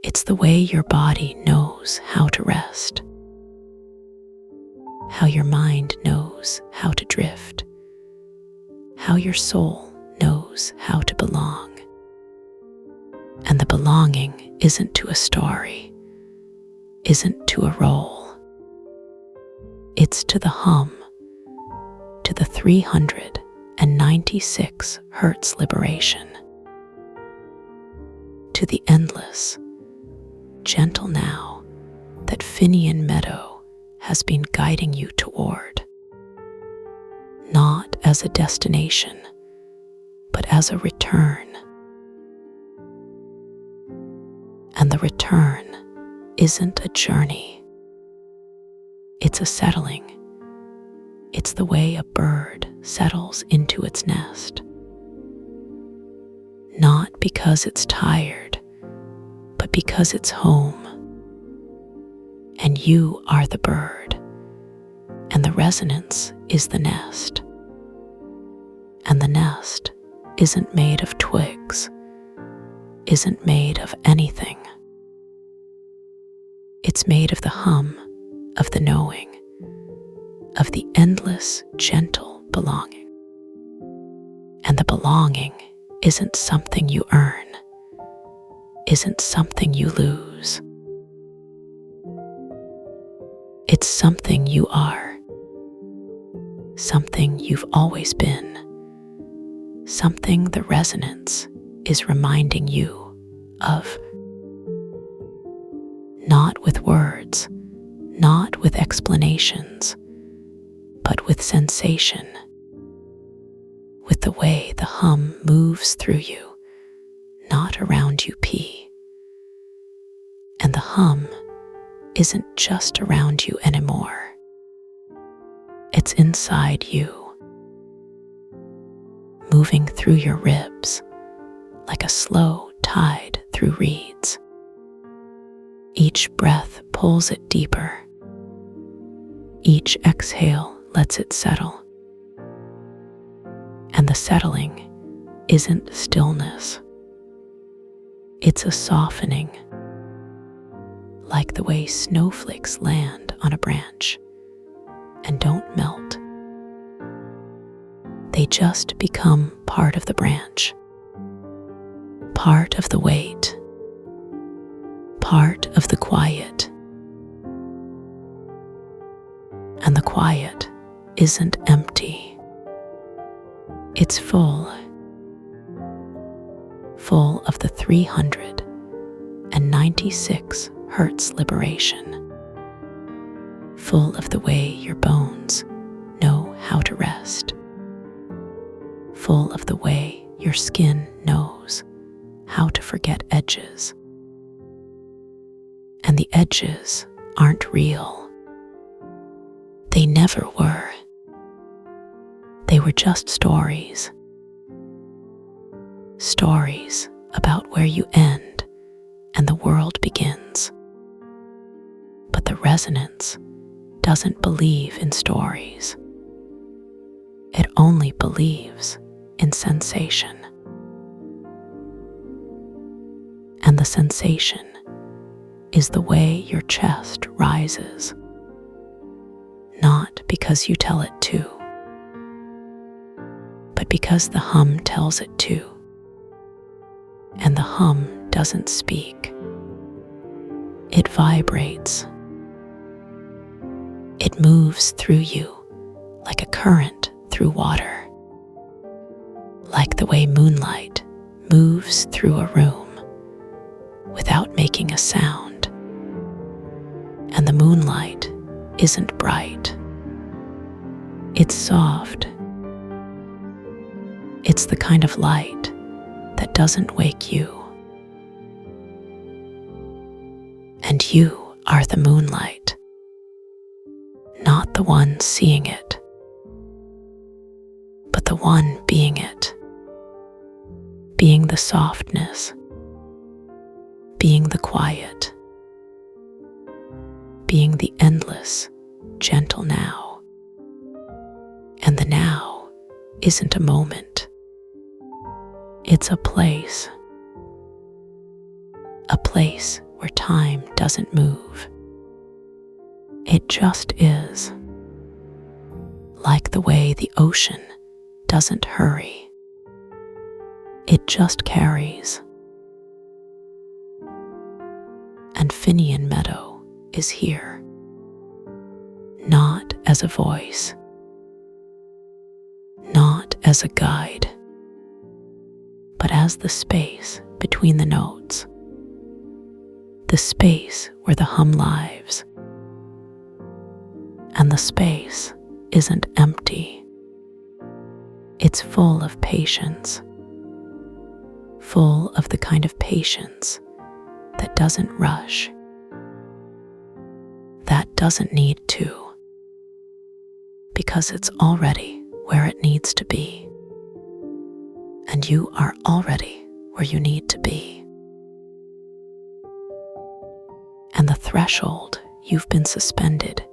It's the way your body knows how to rest, how your mind knows how to drift, how your soul knows how to belong. And the belonging isn't to a story, isn't to a role. It's to the hum, to the 396 hertz liberation, to the endless, gentle now that Finian Meadow has been guiding you toward, not as a destination, but as a return. And the return isn't a journey. It's a settling. It's the way a bird settles into its nest. Not because it's tired, but because it's home. And you are the bird, and the resonance is the nest. And the nest isn't made of twigs, isn't made of anything. It's made of the hum, of the knowing, of the endless, gentle belonging. And the belonging isn't something you earn, isn't something you lose. It's something you are, something you've always been, something the resonance is reminding you of. Not with words, not with explanations, but with sensation, with the way the hum moves through you, not around you pee. And the hum isn't just around you anymore. It's inside you, moving through your ribs like a slow tide through reeds. Each breath pulls it deeper. Each exhale lets it settle. And the settling isn't stillness. It's a softening, like the way snowflakes land on a branch and don't melt. They just become part of the branch, part of the weight, part of the quiet. And the quiet isn't empty. It's full of the 396 hertz liberation, full of the way your bones know how to rest, full of the way your skin knows how to forget edges. And the edges aren't real. They never were. They were just stories. Stories about where you end and the world begins. But the resonance doesn't believe in stories. It only believes in sensation. the sensation is the way your chest rises, not because you tell it to, but because the hum tells it to. And the hum doesn't speak. It vibrates. It moves through you like a current through water, like the way moonlight moves through a room without making a sound. And the moonlight isn't bright. It's soft. It's the kind of light that doesn't wake you. And you are the moonlight, not the one seeing it, but the one being it, being the softness, being the quiet, being the endless, gentle now. And the now isn't a moment. It's a place where time doesn't move. It just is, like the way the ocean doesn't hurry. It just carries. And Finian Meadow is here, not as a voice, not as a guide, but as the space between the notes, the space where the hum lives. And the space isn't empty. It's full of patience, full of the kind of patience that doesn't rush, that doesn't need to, because it's already where it needs to be. And you are already where you need to be. And the threshold you've been suspended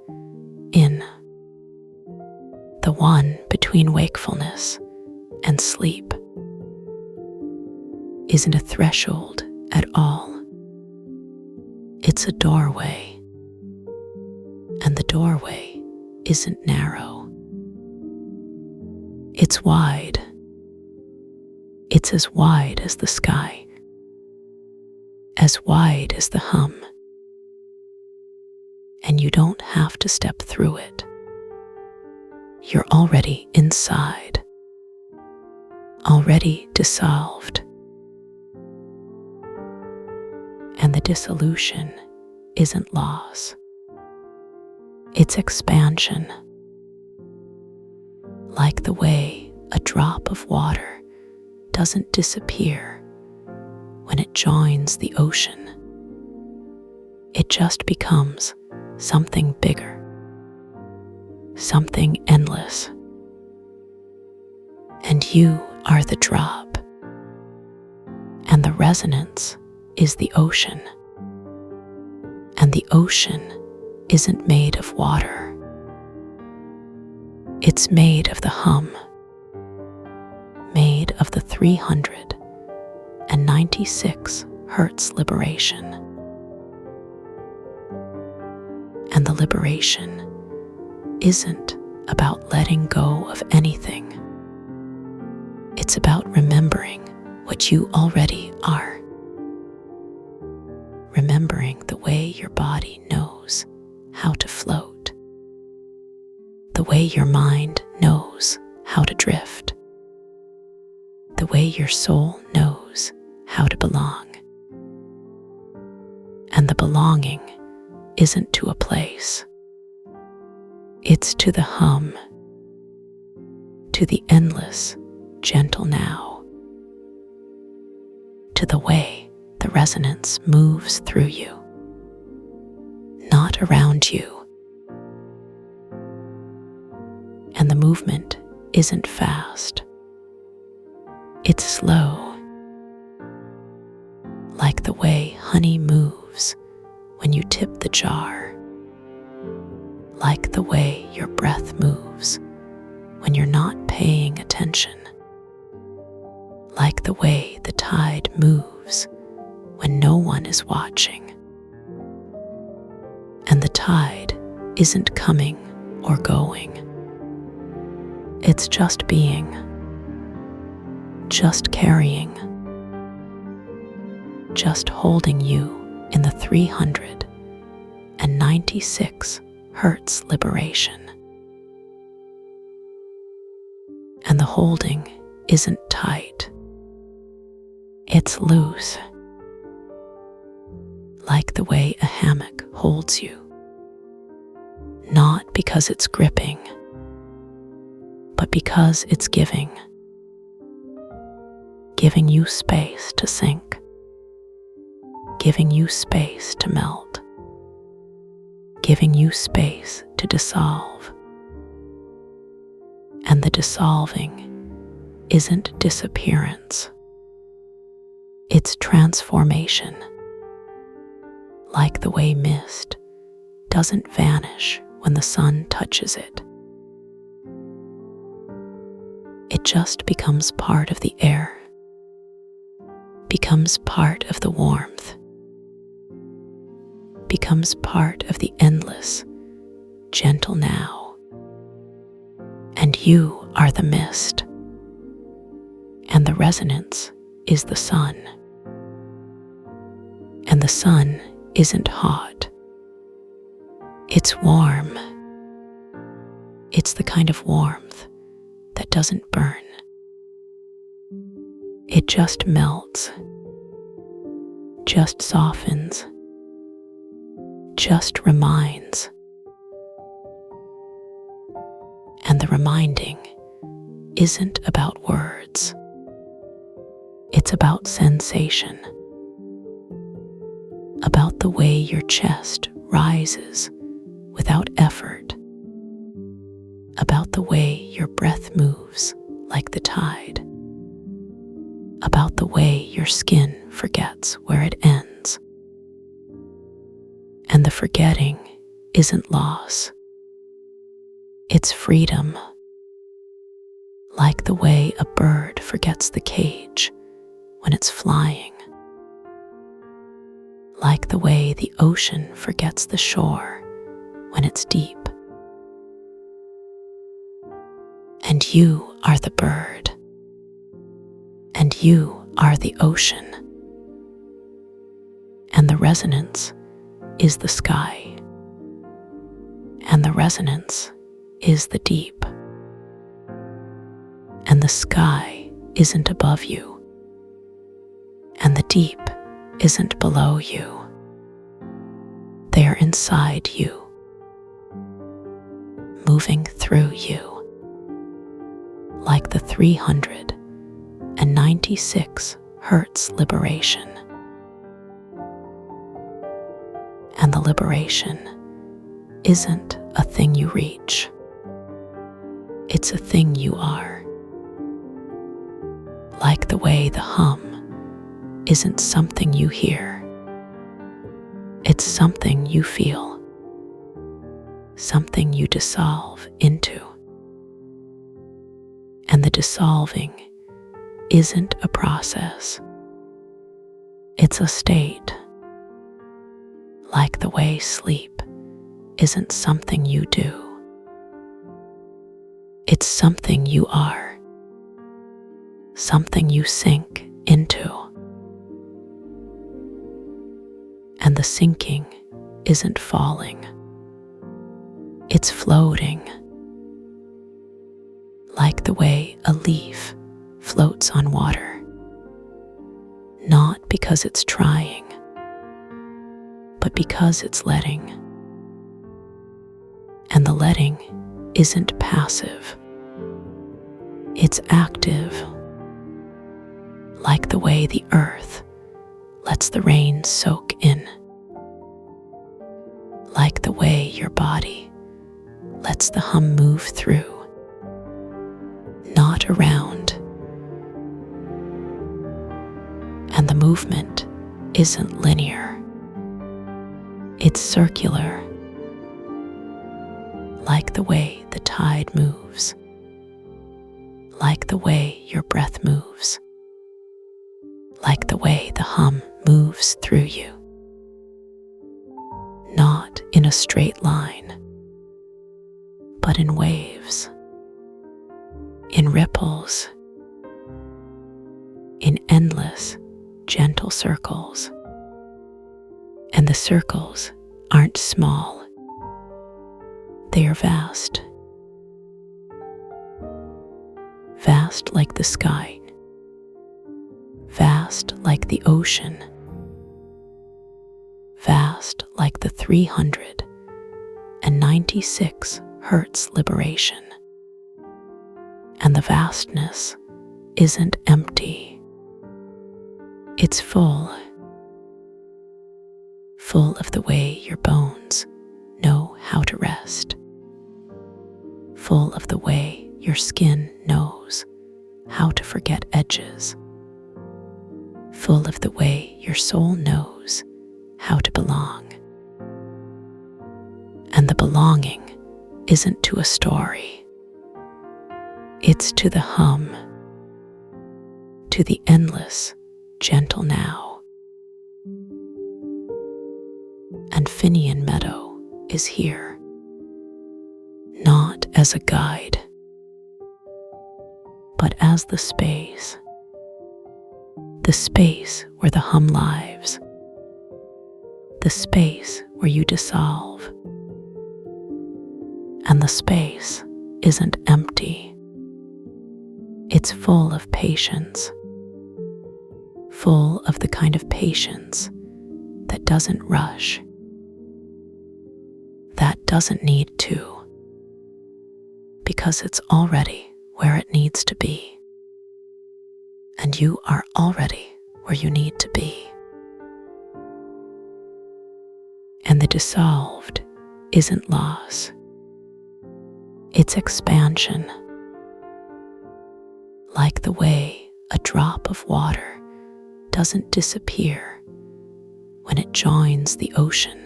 in, the one between wakefulness and sleep, isn't a threshold at all. It's a doorway, and the doorway isn't narrow. It's wide. It's as wide as the sky, as wide as the hum. And you don't have to step through it. You're already inside, already dissolved. And the dissolution isn't loss. It's expansion. Like the way a drop of water doesn't disappear when it joins the ocean. It just becomes something bigger, something endless. And you are the drop, and the resonance is the ocean. And the ocean isn't made of water. It's made of the hum, made of the 396 hertz liberation. And the liberation isn't about letting go of anything. It's about remembering what you already are. Remembering the way your body knows how to float. The way your mind knows how to drift. The way your soul knows how to belong. And the belonging isn't to a place. It's to the hum, to the endless, gentle now, to the way the resonance moves through you, not around you. And the movement isn't fast. It's slow, like the way honey moves when you tip the jar, like the way your breath moves when you're not paying attention, like the way the tide moves when no one is watching. And the tide isn't coming or going. It's just being, just carrying, just holding you in the 396 hertz liberation. And the holding isn't tight. It's loose, like the way a hammock holds you. Not because it's gripping, but because it's giving you space to sink, giving you space to melt, giving you space to dissolve. And the dissolving isn't disappearance. It's transformation, like the way mist doesn't vanish when the sun touches it. It just becomes part of the air, becomes part of the warmth, becomes part of the endless, gentle now. And you are the mist, and the resonance is the sun. And the sun isn't hot. It's warm. It's the kind of warmth that doesn't burn. It just melts, just softens, just reminds. And the reminding isn't about words. It's about sensation, about the way your chest rises without effort, about the way your breath moves like the tide, about the way your skin forgets where it ends. And the forgetting isn't loss. It's freedom, like the way a bird forgets the cage when it's flying, like the way the ocean forgets the shore when it's deep. And you are the bird, and you are the ocean, and the resonance is the sky, and the resonance is the deep. And the sky isn't above you, and the deep isn't below you. They are inside you, moving through you, like the 396 hertz liberation. And the liberation isn't a thing you reach. It's a thing you are. Like the way the hum isn't something you hear. It's something you feel, something you dissolve into. And the dissolving isn't a process. It's a state. Like the way sleep isn't something you do. It's something you are, something you sink into. And the sinking isn't falling. It's floating, like the way a leaf floats on water, not because it's trying, but because it's letting. And the letting isn't passive. It's active, like the way the earth lets the rain soak in, like the way your body lets the hum move through, not around. And the movement isn't linear. It's circular, like the way the tide moves, like the way your breath moves, like the way the hum moves through you, not in a straight line, but in waves, in ripples, in endless, gentle circles. And the circles aren't small, they are vast. Vast like the sky, vast like the ocean, vast like the 396 hertz liberation. And the vastness isn't empty. It's full of the way your bones know how to rest, full of the way your skin knows how to forget edges, full of the way your soul knows how to belong. And the belonging isn't to a story, it's to the hum, to the endless, gentle now. And Finian Meadow is here, not as a guide, but as the space where the hum lives, the space where you dissolve. And the space isn't empty. It's full of patience, full of the kind of patience that doesn't rush, that doesn't need to, because it's already where it needs to be. And you are already where you need to be. And the dissolved isn't loss, it's expansion. Like the way a drop of water doesn't disappear when it joins the ocean.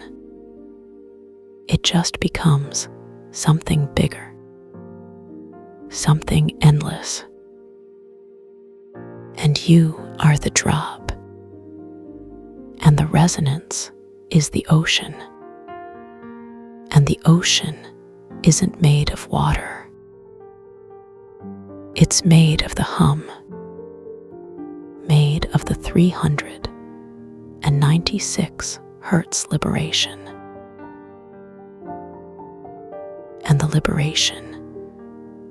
It just becomes something bigger, something endless. And you are the drop, and the resonance is the ocean. And the ocean isn't made of water. It's made of the hum, made of the 396 hertz liberation. And the liberation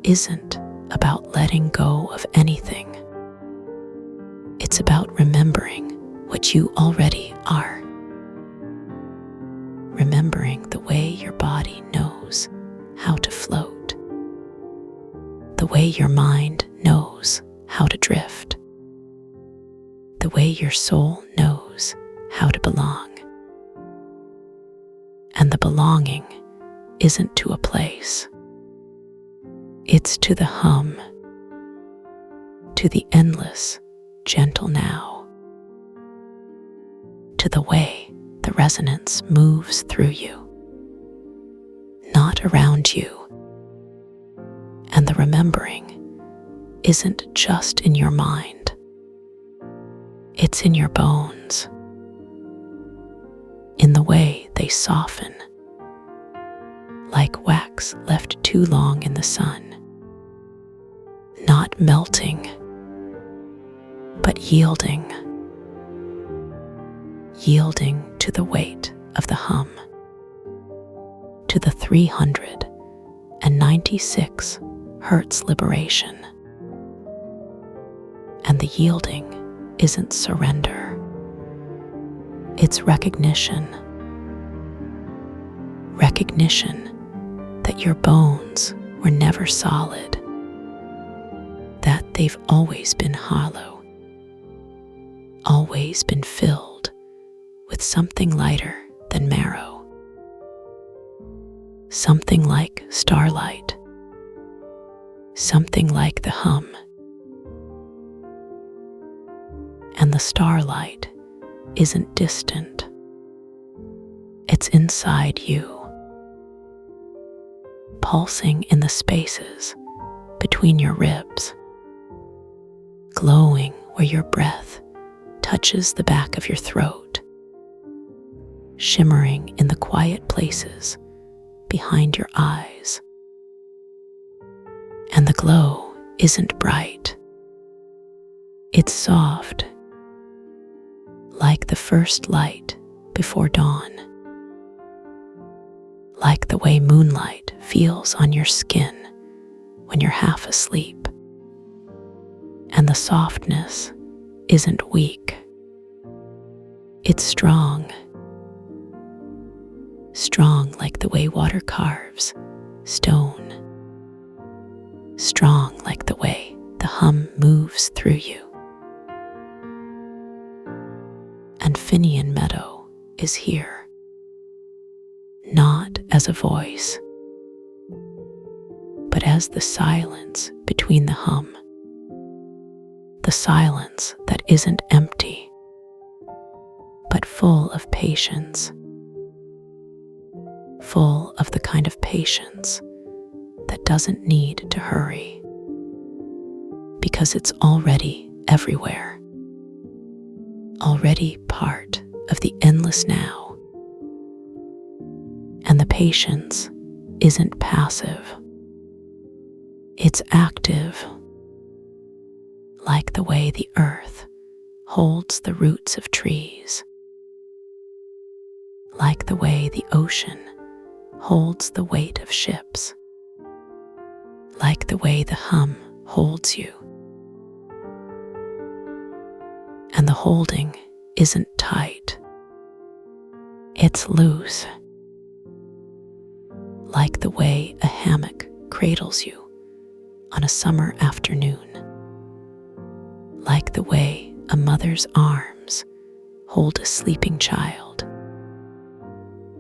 isn't about letting go of anything. It's about remembering what you already are. Remembering the way your body knows how to float, the way your mind knows how to drift, the way your soul knows how to belong. And the belonging isn't to a place, it's to the hum, to the endless, gentle now, to the way the resonance moves through you, not around you. And the remembering isn't just in your mind, it's in your bones, in the way they soften, like wax left too long in the sun, not melting, but yielding to the weight of the hum, to the 396 hertz liberation. And the yielding isn't surrender, it's recognition that your bones were never solid, that they've always been hollow, always been filled with something lighter than marrow, something like starlight, something like the hum. And the starlight isn't distant, it's inside you, pulsing in the spaces between your ribs, glowing where your breath touches the back of your throat, shimmering in the quiet places behind your eyes. And the glow isn't bright. It's soft, like the first light before dawn, like the way moonlight feels on your skin when you're half asleep. And the softness isn't weak. It's strong. Strong like the way water carves stone. Strong like the way the hum moves through you. And Finian Meadow is here, not as a voice, but as the silence between the hum. The silence that isn't empty, but full of patience. Full of the kind of patience that doesn't need to hurry, because it's already everywhere, already part of the endless now. And the patience isn't passive, it's active, like the way the earth holds the roots of trees, like the way the ocean holds the weight of ships, like the way the hum holds you. And the holding isn't tight, it's loose, like the way a hammock cradles you on a summer afternoon, like the way a mother's arms hold a sleeping child,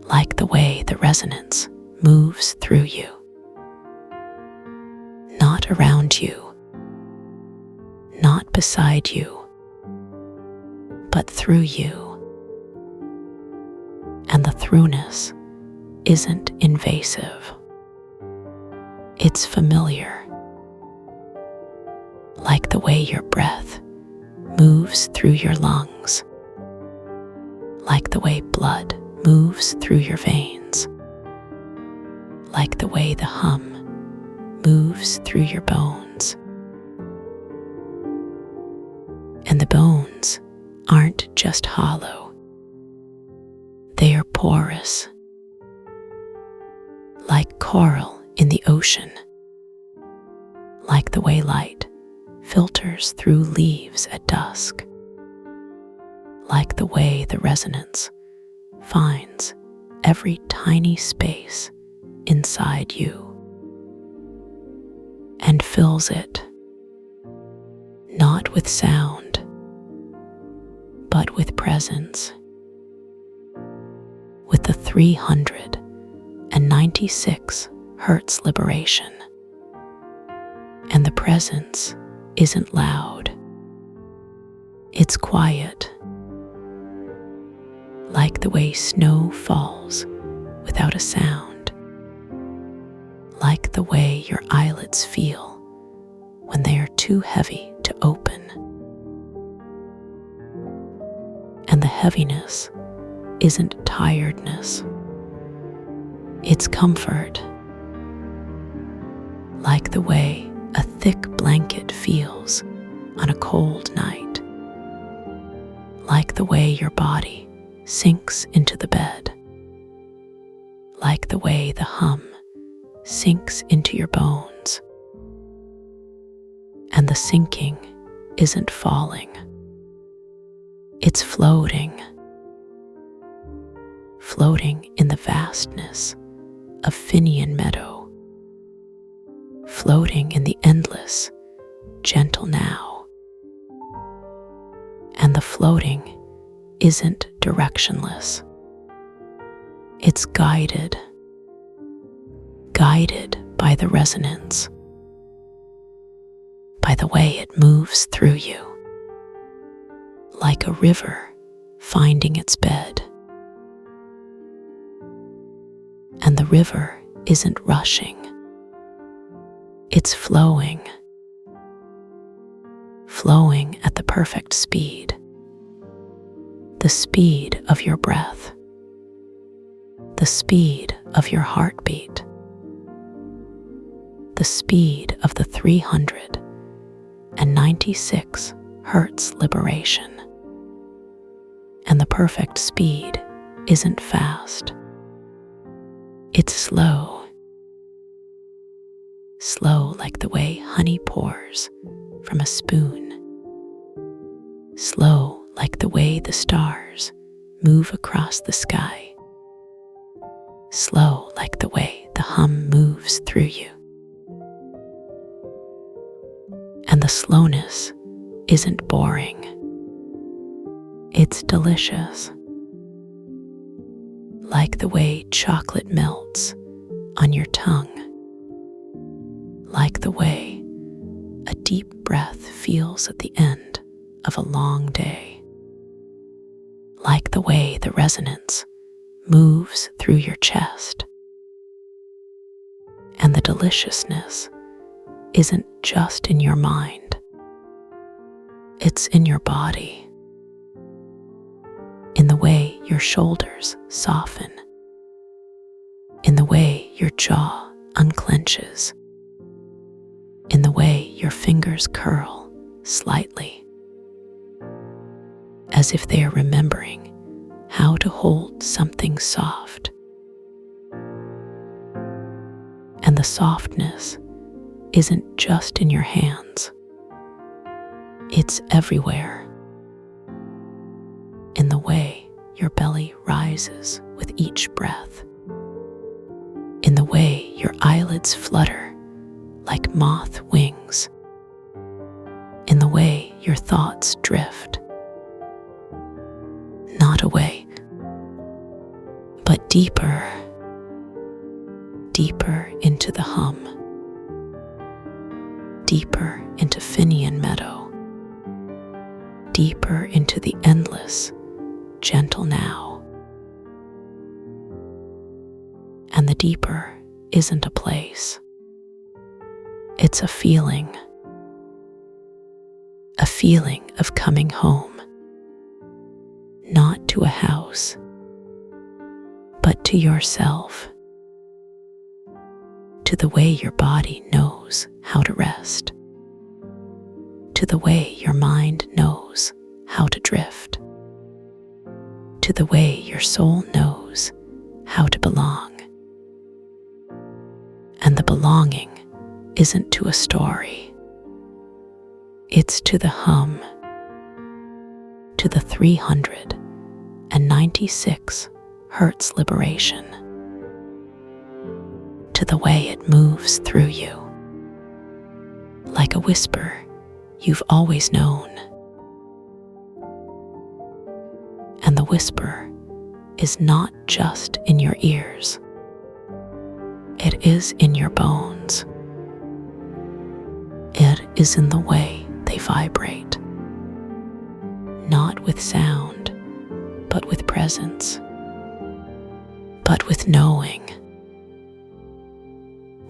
like the way the resonance moves through you, not around you, not beside you, but through you. And the throughness isn't invasive, it's familiar, like the way your breath moves through your lungs, like the way blood moves through your veins, like the way the hum moves through your bones. And the bones aren't just hollow, they are porous, like coral in the ocean, like the way light filters through leaves at dusk, like the way the resonance finds every tiny space inside you and fills it, not with sound, but with presence, with the 396 hertz liberation. And the presence isn't loud, it's quiet, like the way snow falls without a sound, like the way your eyelids feel when they are too heavy to open. And the heaviness isn't tiredness, it's comfort, like the way a thick blanket feels on a cold night, like the way your body sinks into the bed, like the way the hum sinks into your bones. And the sinking isn't falling, it's floating, floating in the vastness of Finian Meadow, floating in the endless, gentle now. And the floating isn't directionless, it's guided, guided by the resonance, by the way it moves through you, like a river finding its bed. And the river isn't rushing, it's flowing, flowing at the perfect speed, the speed of your breath, the speed of your heartbeat, the speed of the 396 hertz liberation. And the perfect speed isn't fast. It's slow. Slow like the way honey pours from a spoon. Slow like the way the stars move across the sky. Slow like the way the hum moves through you. And the slowness isn't boring. It's delicious. Like the way chocolate melts on your tongue. Like the way a deep breath feels at the end of a long day. Like the way the resonance moves through your chest. And the deliciousness isn't just in your mind. It's in your body. In the way your shoulders soften. In the way your jaw unclenches. In the way your fingers curl slightly, as if they are remembering how to hold something soft. And the softness isn't just in your hands. It's everywhere. In the way your belly rises with each breath. In the way your eyelids flutter like moth wings. In the way your thoughts drift. Not away, but deeper, deeper into the hum. Deeper into Finian Meadow. Deeper into the endless, gentle now. And the deeper isn't a place. It's a feeling of coming home, not to a house, but to yourself, to the way your body knows how to rest, to the way your mind knows how to drift, to the way your soul knows how to belong. And the belonging isn't to a story. It's to the hum, to the 396 hertz liberation, to the way it moves through you, like a whisper you've always known. And the whisper is not just in your ears. It is in your bones. It is in the way they vibrate, not with sound, but with presence, but with knowing,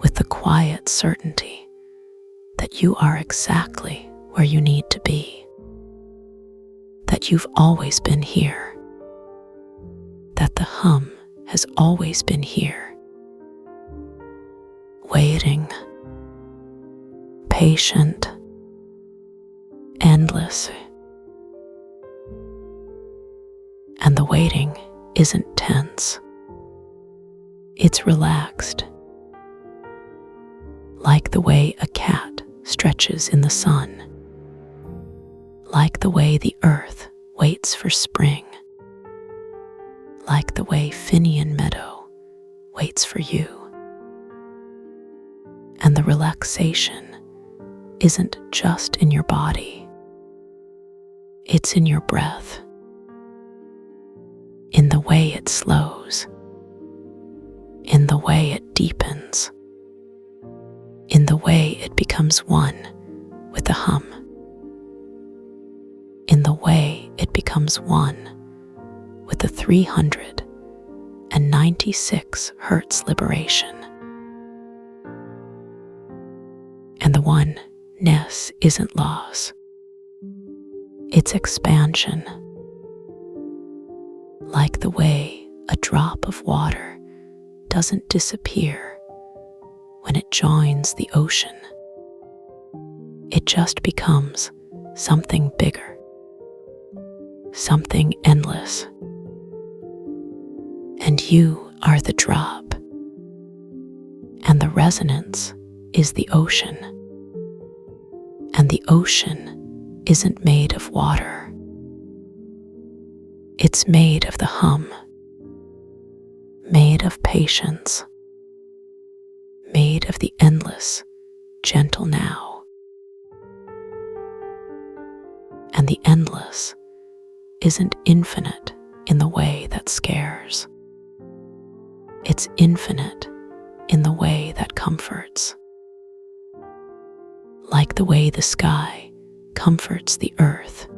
with the quiet certainty that you are exactly where you need to be, that you've always been here, that the hum has always been here, waiting, patient, endless. And the waiting isn't tense. It's relaxed, like the way a cat stretches in the sun, like the way the earth waits for spring, like the way Finian Meadow waits for you. And the relaxation isn't just in your body. It's in your breath, in the way it slows, in the way it deepens, in the way it becomes one with the hum, in the way it becomes one with the 396 hertz liberation. And the oneness isn't loss. It's expansion. like the way a drop of water doesn't disappear when it joins the ocean. It just becomes something bigger, something endless. And you are the drop, and the resonance is the ocean. And the ocean isn't made of water. It's made of the hum, made of patience, made of the endless, gentle now. And the endless isn't infinite in the way that scares. It's infinite in the way that comforts. Like the way the sky comforts the earth.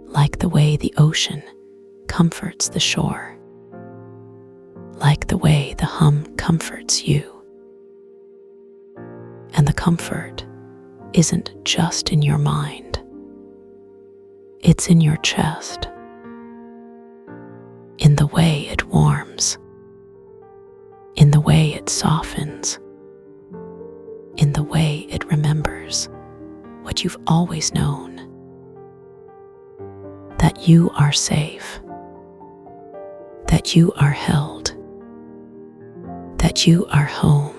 Like the way the ocean comforts the shore. Like the way the hum comforts you. And the comfort isn't just in your mind. It's in your chest, in the way it warms, in the way it softens, in the way it remembers what you've always known, that you are safe, that you are held, that you are home.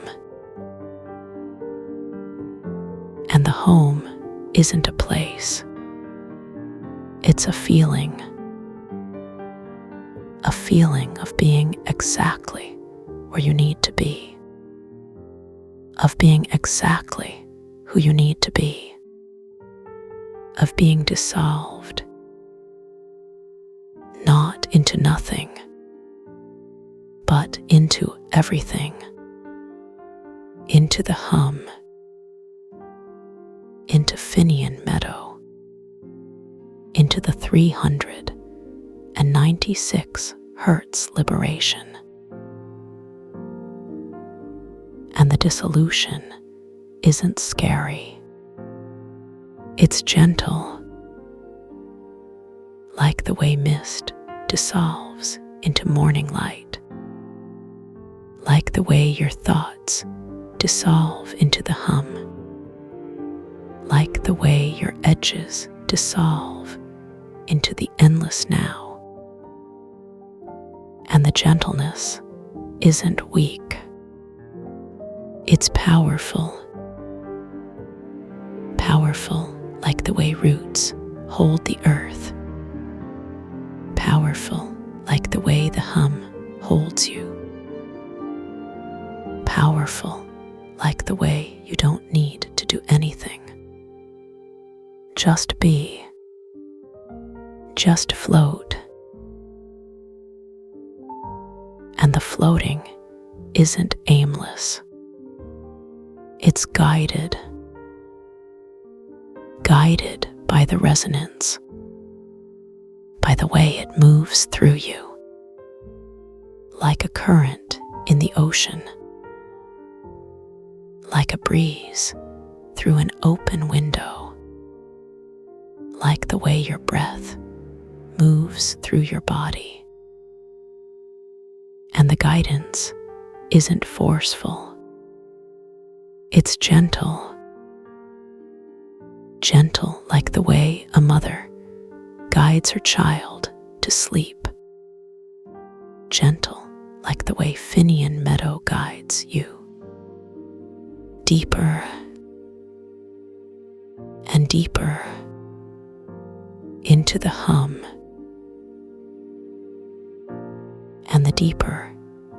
And the home isn't a place. It's a feeling of being exactly where you need to be, of being exactly who you need to be, of being dissolved, not into nothing, but into everything, into the hum, into Finian Meadow, into the 396 Hertz liberation. And the dissolution isn't scary. It's gentle, like the way mist dissolves into morning light, like the way your thoughts dissolve into the hum, like the way your edges dissolve into the endless now. And the gentleness isn't weak. It's powerful. Powerful like the way roots hold the earth. Powerful like the way the hum holds you. Powerful like the way you don't need to do anything. Just be. Just float. And the floating isn't aimless. It's guided. Guided by the resonance, by the way it moves through you, like a current in the ocean, like a breeze through an open window, like the way your breath moves through your body. And the guidance isn't forceful. It's gentle. Gentle like the way a mother guides her child to sleep. Gentle like the way Finian Meadow guides you. Deeper and deeper into the hum. And the deeper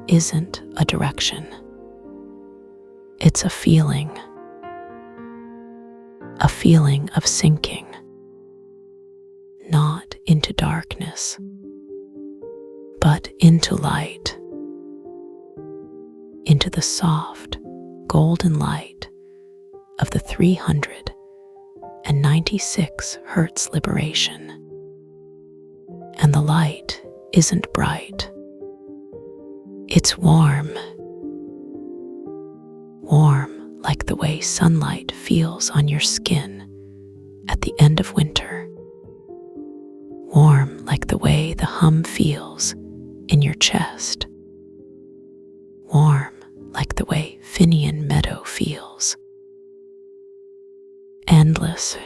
isn't a direction. It's a feeling of sinking, not into darkness, but into light, into the soft, golden light of the 396 Hertz liberation. And the light isn't bright. It's warm. Warm like the way sunlight feels on your skin at the end of winter. Warm like the way the the hum feels in your chest. Warm like the way Finian Meadow feels. Endless.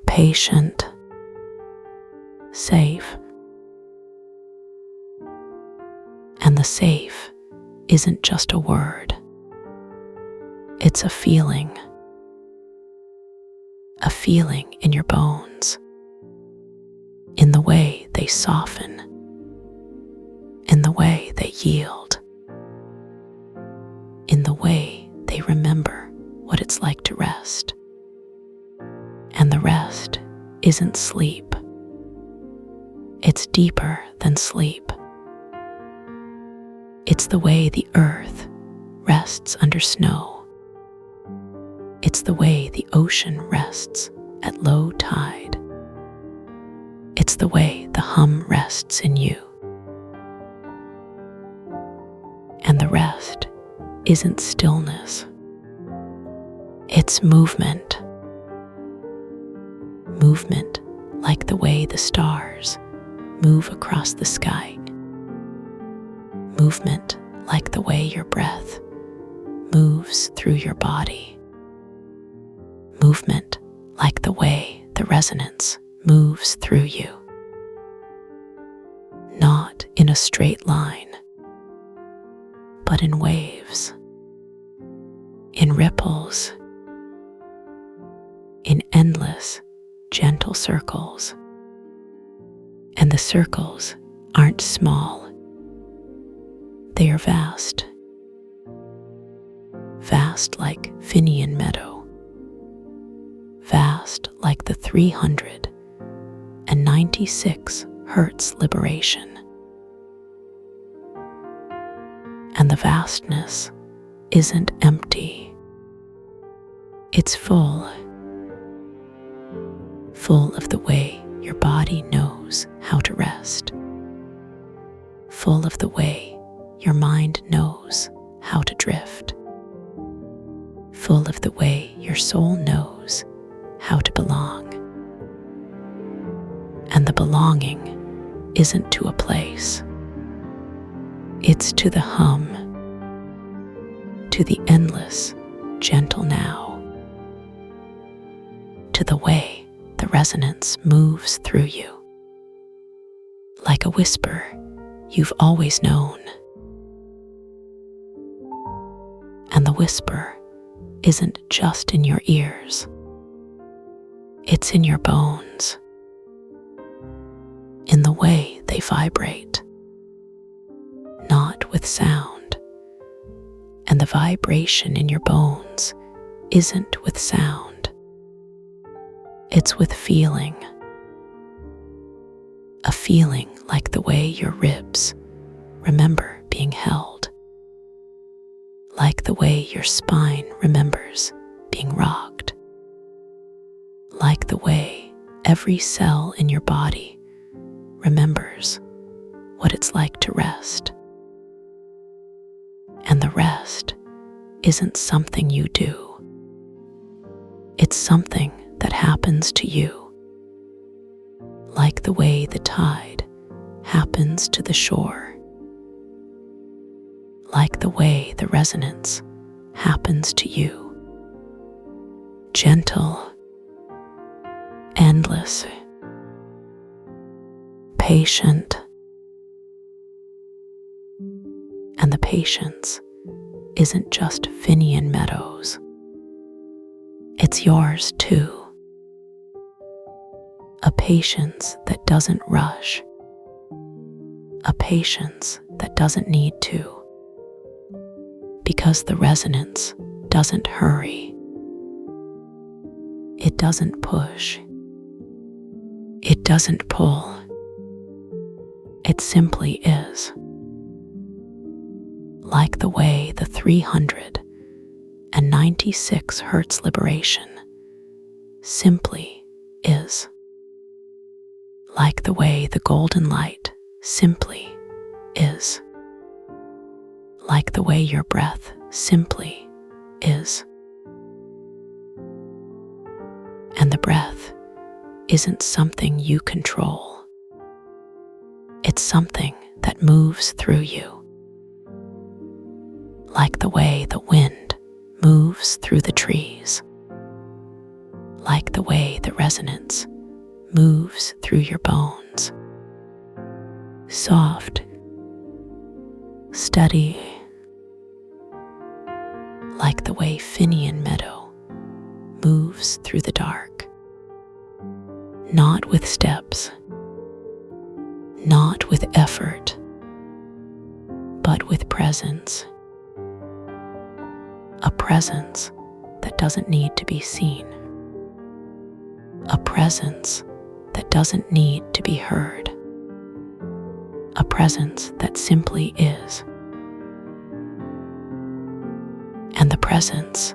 Patient. Safe. And the safe isn't just a word. It's a feeling. A feeling in your bones. In the way they soften. In the way they yield. In the way they remember what it's like to rest. And the rest isn't sleep. It's deeper than sleep. It's the way the earth rests under snow. It's the way the ocean rests at low tide. It's the way the hum rests in you. And the rest isn't stillness. It's movement. Movement like the way the stars move across the sky. Movement like the way your breath moves through your body. Movement like the way the resonance moves through you. Not in a straight line, but in waves, in ripples, in endless, gentle circles. And the circles aren't small. They are vast. Vast like Finian Meadow. Vast like the 396 Hertz liberation. And the vastness isn't empty. It's full. Full of the way your body knows how to rest. Full of the way your mind knows how to drift. Full of the way your soul knows how to belong. And the belonging isn't to a place. It's to the hum, to the endless, gentle now, to the way the resonance moves through you. Like a whisper you've always known. And the whisper isn't just in your ears. It's in your bones. In the way they vibrate. Not with sound. And the vibration in your bones isn't with sound. It's with feeling. A feeling like the way your ribs remember being held. Like the way your spine remembers being rocked. Like the way every cell in your body remembers what it's like to rest. And the rest isn't something you do. It's something that happens to you. Like the way the tide happens to the shore. Like the way the resonance happens to you. Gentle, endless, patient. And the patience isn't just Finian Meadows. It's yours too. A patience that doesn't rush. A patience that doesn't need to. Because the resonance doesn't hurry. It doesn't push. It doesn't pull. It simply is. Like the way the 396 Hertz liberation simply is. Like the way the golden light simply is. Like the way your breath simply is. And the breath isn't something you control. something that moves through you, like the way the wind moves through the trees, like the way the resonance moves through your bones. Soft, steady, like the way Finian meadow moves through the dark. Not with steps, not with effort, but with presence. A presence that doesn't need to be seen. A presence that doesn't need to be heard. A presence that simply is. And the presence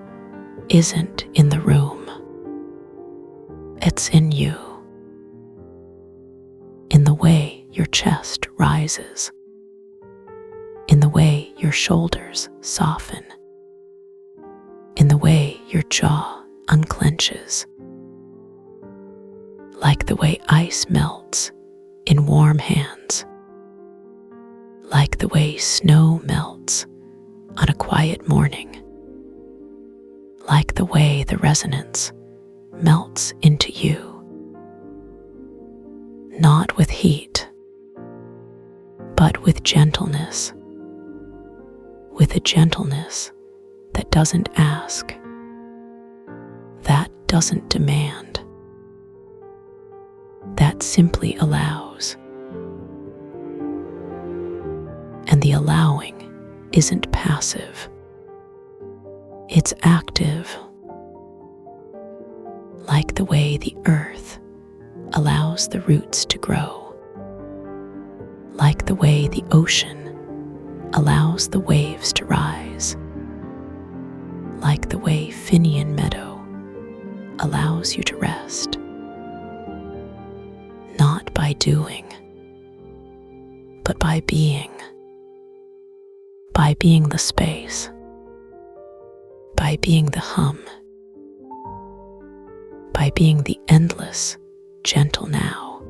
isn't in the room. It's in you. In the way your chest rises. In the way your shoulders soften. In the way your jaw unclenches. Like the way ice melts in warm hands. Like the way snow melts on a quiet morning. Like the way the resonance melts into you. Not with heat, but with gentleness. With a gentleness that doesn't ask, that doesn't demand, that simply allows. And the allowing isn't passive, it's active, like the way the earth allows the roots to grow, like the way the ocean allows the waves to rise, like the way Finian meadow allows you to rest. Not by doing, but by being the space, by being the hum, by being the endless, gentle now.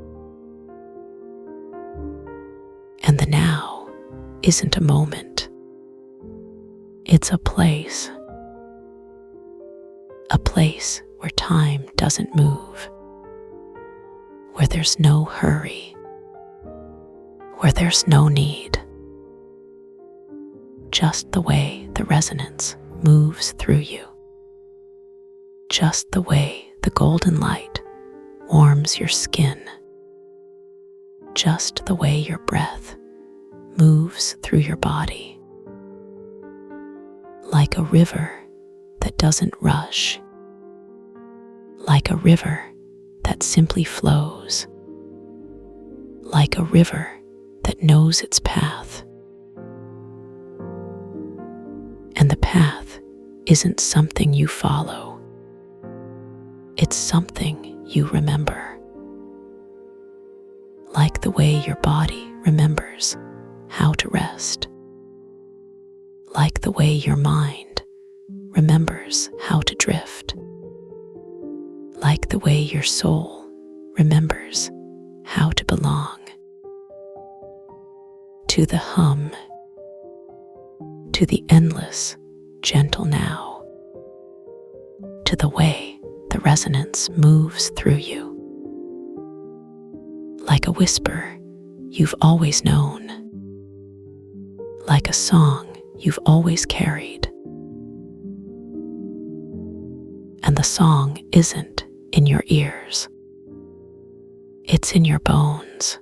And the now isn't a moment, it's a place where time doesn't move, where there's no hurry, where there's no need, just the way the resonance moves through you, just the way the golden light warms your skin, just the way your breath moves through your body, like a river that doesn't rush, like a river that simply flows, like a river that knows its path. And the path isn't something you follow, it's something you remember. Like the way your body remembers how to rest. Like the way your mind remembers how to drift. Like the way your soul remembers how to belong. To the hum, to the endless, gentle now. To the way the resonance moves through you. Like a whisper you've always known. Like a song you've always carried. And the song isn't in your ears. It's in your bones.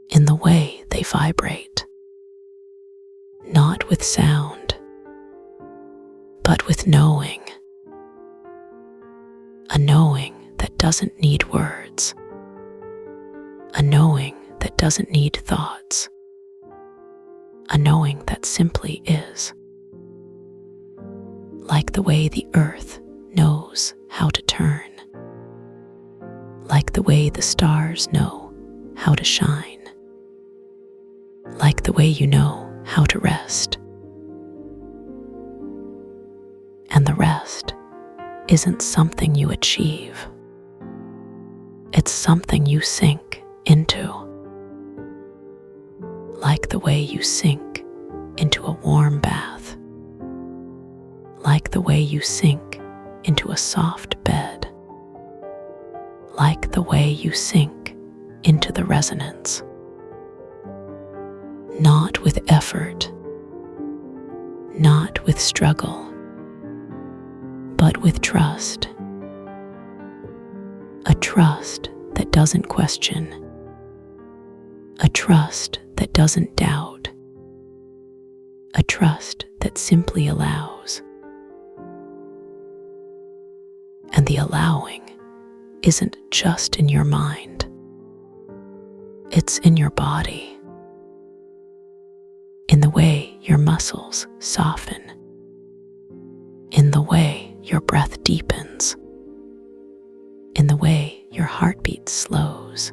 In the way they vibrate. Not with sound, but with knowing. A knowing that doesn't need words. A knowing that doesn't need thoughts. A knowing that simply is. Like the way the earth knows how to turn. Like the way the stars know how to shine. Like the way you know how to rest. And the rest isn't something you achieve. It's something you sink into. like the way you sink into a warm bath, like the way you sink into a soft bed, like the way you sink into the resonance. Not with effort, not with struggle, but with trust. A trust that doesn't question, a trust that doesn't doubt, a trust that simply allows. And the allowing isn't just in your mind, it's in your body, in the way your muscles soften, in the way your breath deepens, in the way your heartbeat slows,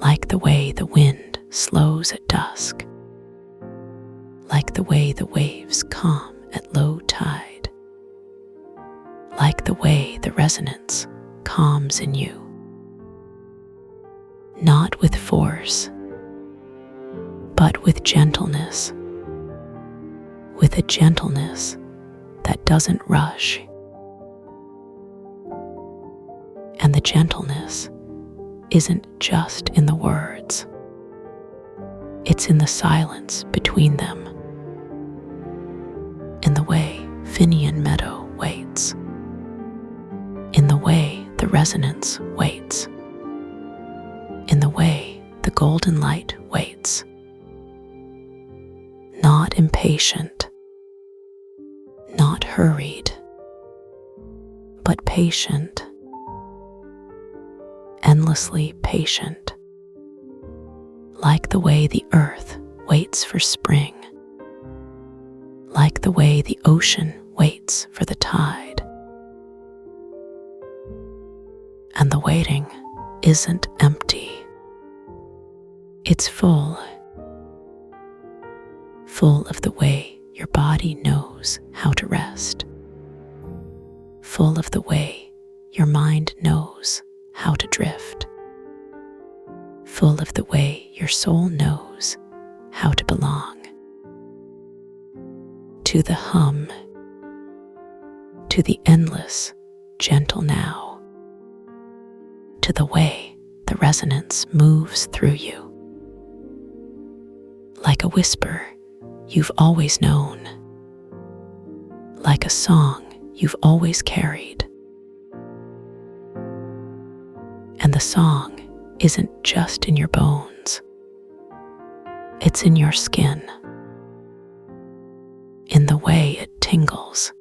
like the way the wind slows at dusk, like the way the waves calm at low tide, like the way the resonance calms in you. Not with force, but with gentleness, with a gentleness that doesn't rush. And the gentleness isn't just in the words, it's in the silence between them, in the way Finian Meadow waits, in the way the resonance waits, in the way the golden light waits. Not impatient, not hurried, but patient, endlessly patient, like the way the earth waits for spring, like the way the ocean waits for the tide. And the waiting isn't empty, it's full of the way your body knows how to rest, full of the way your mind knows how to drift, full of the way your soul knows how to belong. To the hum, to the endless, gentle now, to the way the resonance moves through you. Like a whisper you've always known, like a song you've always carried. And the song isn't just in your bones, it's in your skin, in the way it tingles,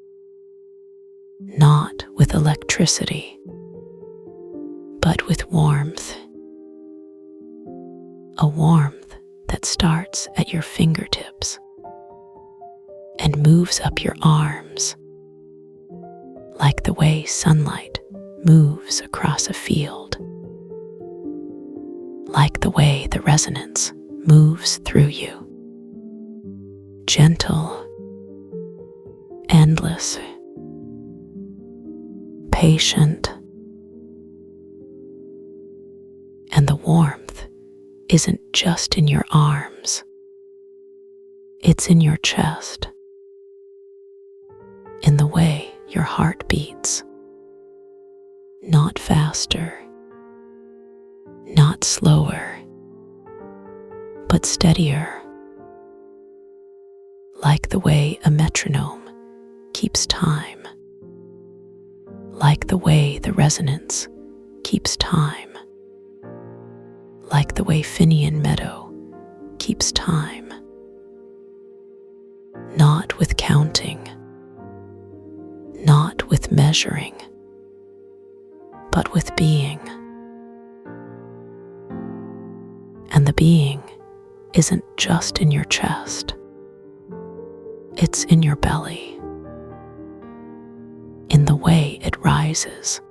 not with electricity, but with warmth, a warmth that starts at your fingertips and moves up your arms, like the way sunlight moves across a field, like the way the resonance moves through you. Gentle, endless, patient. And the warmth isn't just in your arms, it's in your chest, in the way your heart beats, not faster, not slower, but steadier, like the way a metronome keeps time, like the way the resonance keeps time, like the way Finian Meadow keeps time. Not with counting, not with measuring, but with being. And the being isn't just in your chest, it's in your belly, in the way it rises,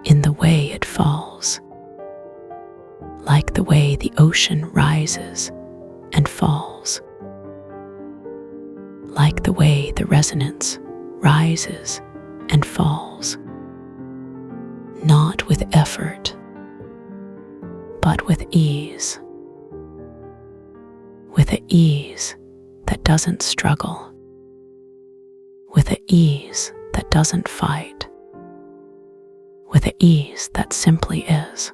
in the way it falls, like the way the ocean rises and falls, like the way the resonance rises and falls, not with effort, but with ease, with an ease that doesn't struggle, with an ease that doesn't fight, with an ease that simply is.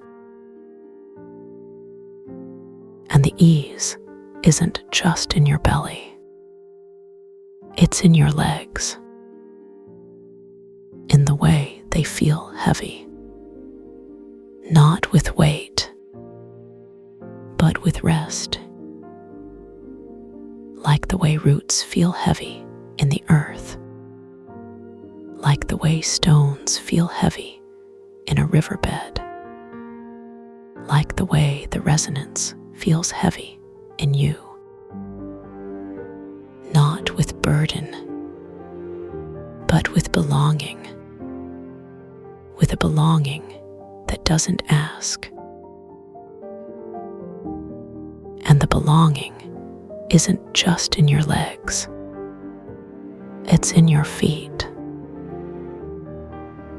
And the ease isn't just in your belly, it's in your legs, in the way they feel heavy, not with weight, but with rest, like the way roots feel heavy in the earth, like the way stones feel heavy in a riverbed, like the way the resonance feels heavy in you. Not with burden, but with belonging, with a belonging that doesn't ask. And the belonging isn't just in your legs, it's in your feet,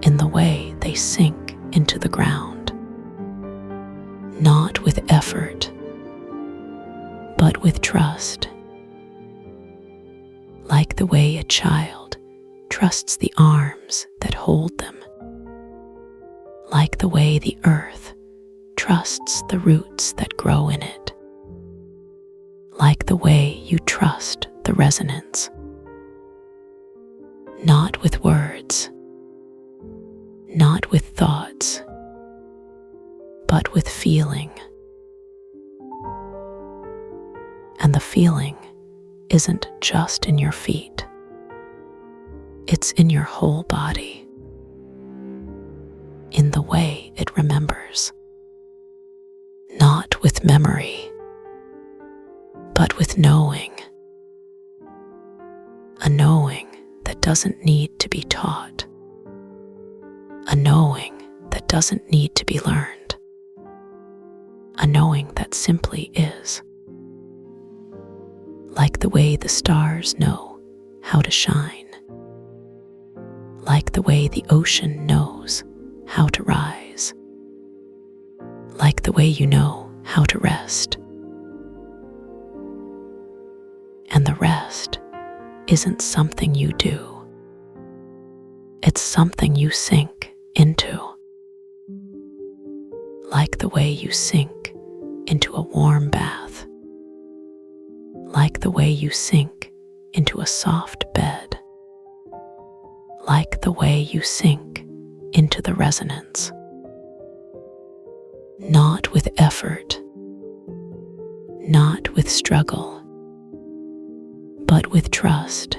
in the way they sink into the ground, not with effort, but with trust, like the way a child trusts the arms that hold them, like the way the earth trusts the roots that grow in it, like the way you trust the resonance, not with words, not with thoughts, but with feeling. And the feeling isn't just in your feet, it's in your whole body, in the way it remembers, not with memory, but with knowing, a knowing that doesn't need to be taught, a knowing that doesn't need to be learned, a knowing that simply is. Like the way the stars know how to shine, like the way the ocean knows how to rise, like the way you know how to rest. And the rest isn't something you do, it's something you sink into, like the way you sink into a warm bath, like the way you sink into a soft bed, like the way you sink into the resonance, not with effort, not with struggle, but with trust,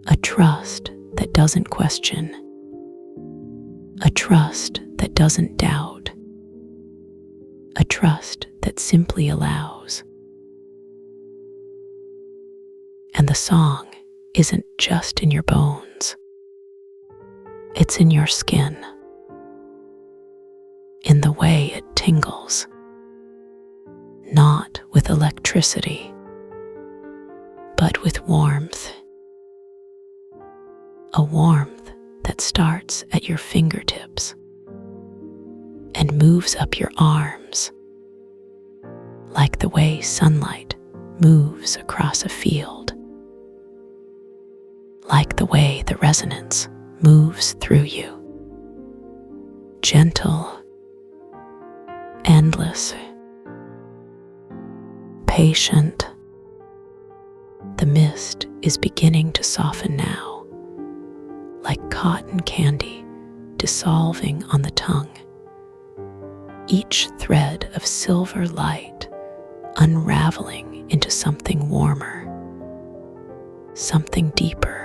a trust that doesn't question, a trust that doesn't doubt, a trust that simply allows. And the song isn't just in your bones, it's in your skin, in the way it tingles, not with electricity, but with warmth, a warmth that starts at your fingertips and moves up your arms, like the way sunlight moves across a field, like the way the resonance moves through you, gentle, endless, patient. The mist is beginning to soften now, like cotton candy dissolving on the tongue, each thread of silver light unraveling into something warmer, something deeper.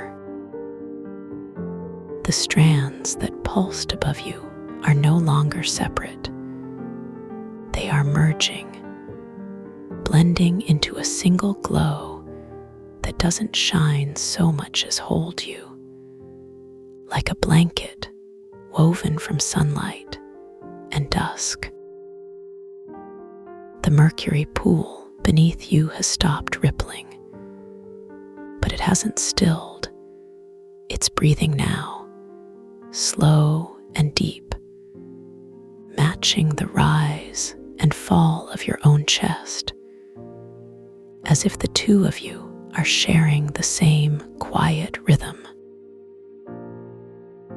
The strands that pulsed above you are no longer separate. They are merging, blending into a single glow that doesn't shine so much as hold you, like a blanket woven from sunlight and dusk. The mercury pool beneath you has stopped rippling, but it hasn't stilled. It's breathing now, slow and deep, matching the rise and fall of your own chest, as if the two of you are sharing the same quiet rhythm.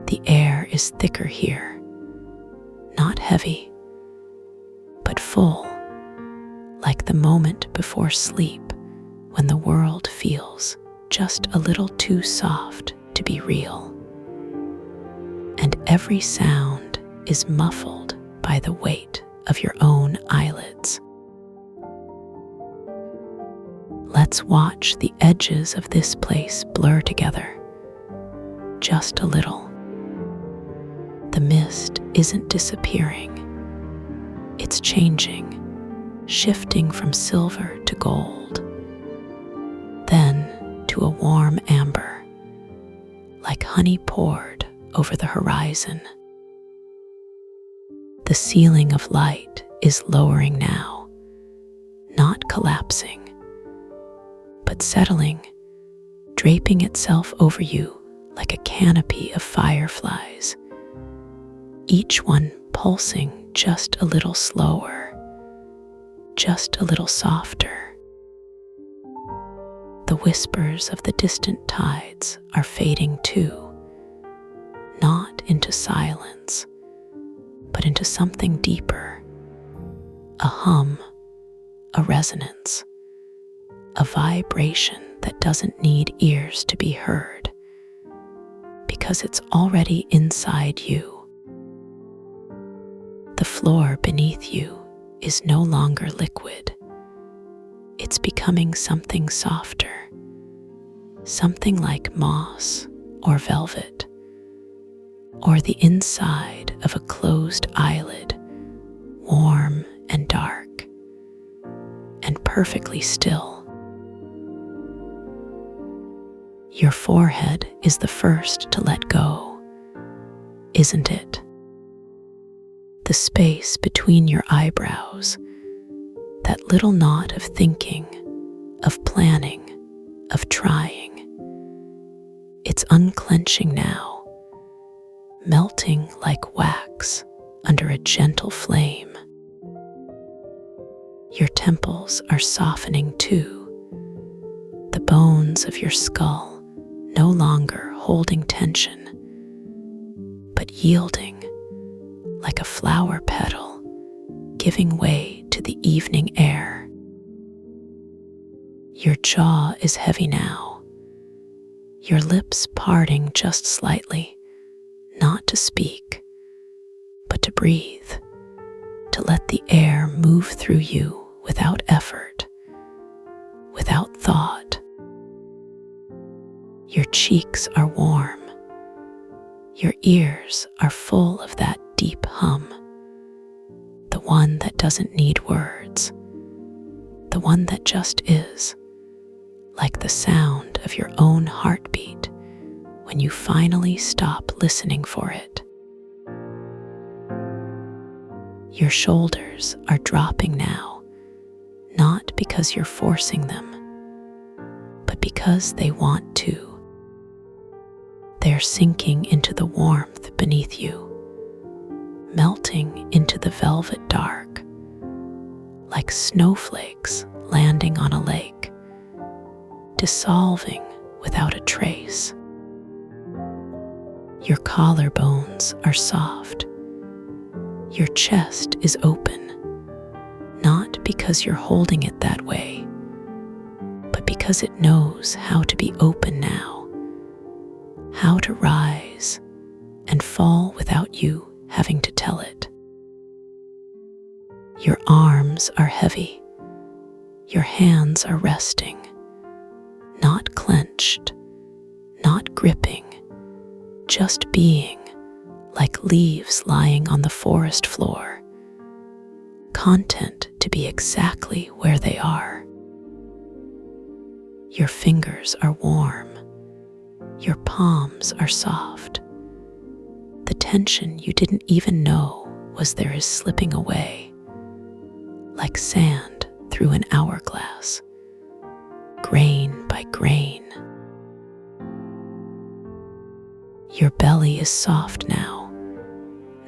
The air is thicker here, not heavy, but full, like the moment before sleep when the world feels just a little too soft to be real. And every sound is muffled by the weight of your own eyelids. Let's watch the edges of this place blur together, just a little. The mist isn't disappearing. It's changing, shifting from silver to gold, then to a warm amber, like honey poured over the horizon. The ceiling of light is lowering now, not collapsing, but settling, draping itself over you like a canopy of fireflies, each one pulsing just a little slower, just a little softer. The whispers of the distant tides are fading too, not into silence, but into something deeper, a hum, a resonance, a vibration that doesn't need ears to be heard, because it's already inside you. The floor beneath you is no longer liquid. It's becoming something softer, something like moss or velvet, or the inside of a closed eyelid, warm and dark, and perfectly still. Your forehead is the first to let go, isn't it? The space between your eyebrows, that little knot of thinking, of planning, of trying. It's unclenching now, melting like wax under a gentle flame. Your temples are softening too, the bones of your skull no longer holding tension, but yielding like a flower petal, giving way to the evening air. Your jaw is heavy now, your lips parting just slightly, not to speak, but to breathe, to let the air move through you without effort, without thought. Your cheeks are warm, your ears are full of that deep hum, the one that doesn't need words, the one that just is, like the sound of your own heartbeat when you finally stop listening for it. Your shoulders are dropping now, not because you're forcing them, but because they want to. They're sinking into the warmth beneath you, melting into the velvet dark, like snowflakes landing on a lake, dissolving without a trace. Your collarbones are soft. Your chest is open, not because you're holding it that way, but because it knows how to be open now, how to rise and fall without you having to tell it. Your arms are heavy. Your hands are resting, not clenched, not gripping, just being like leaves lying on the forest floor, content to be exactly where they are. Your fingers are warm. Your palms are soft. The tension you didn't even know was there is slipping away, like sand through an hourglass, grain by grain. Your belly is soft now,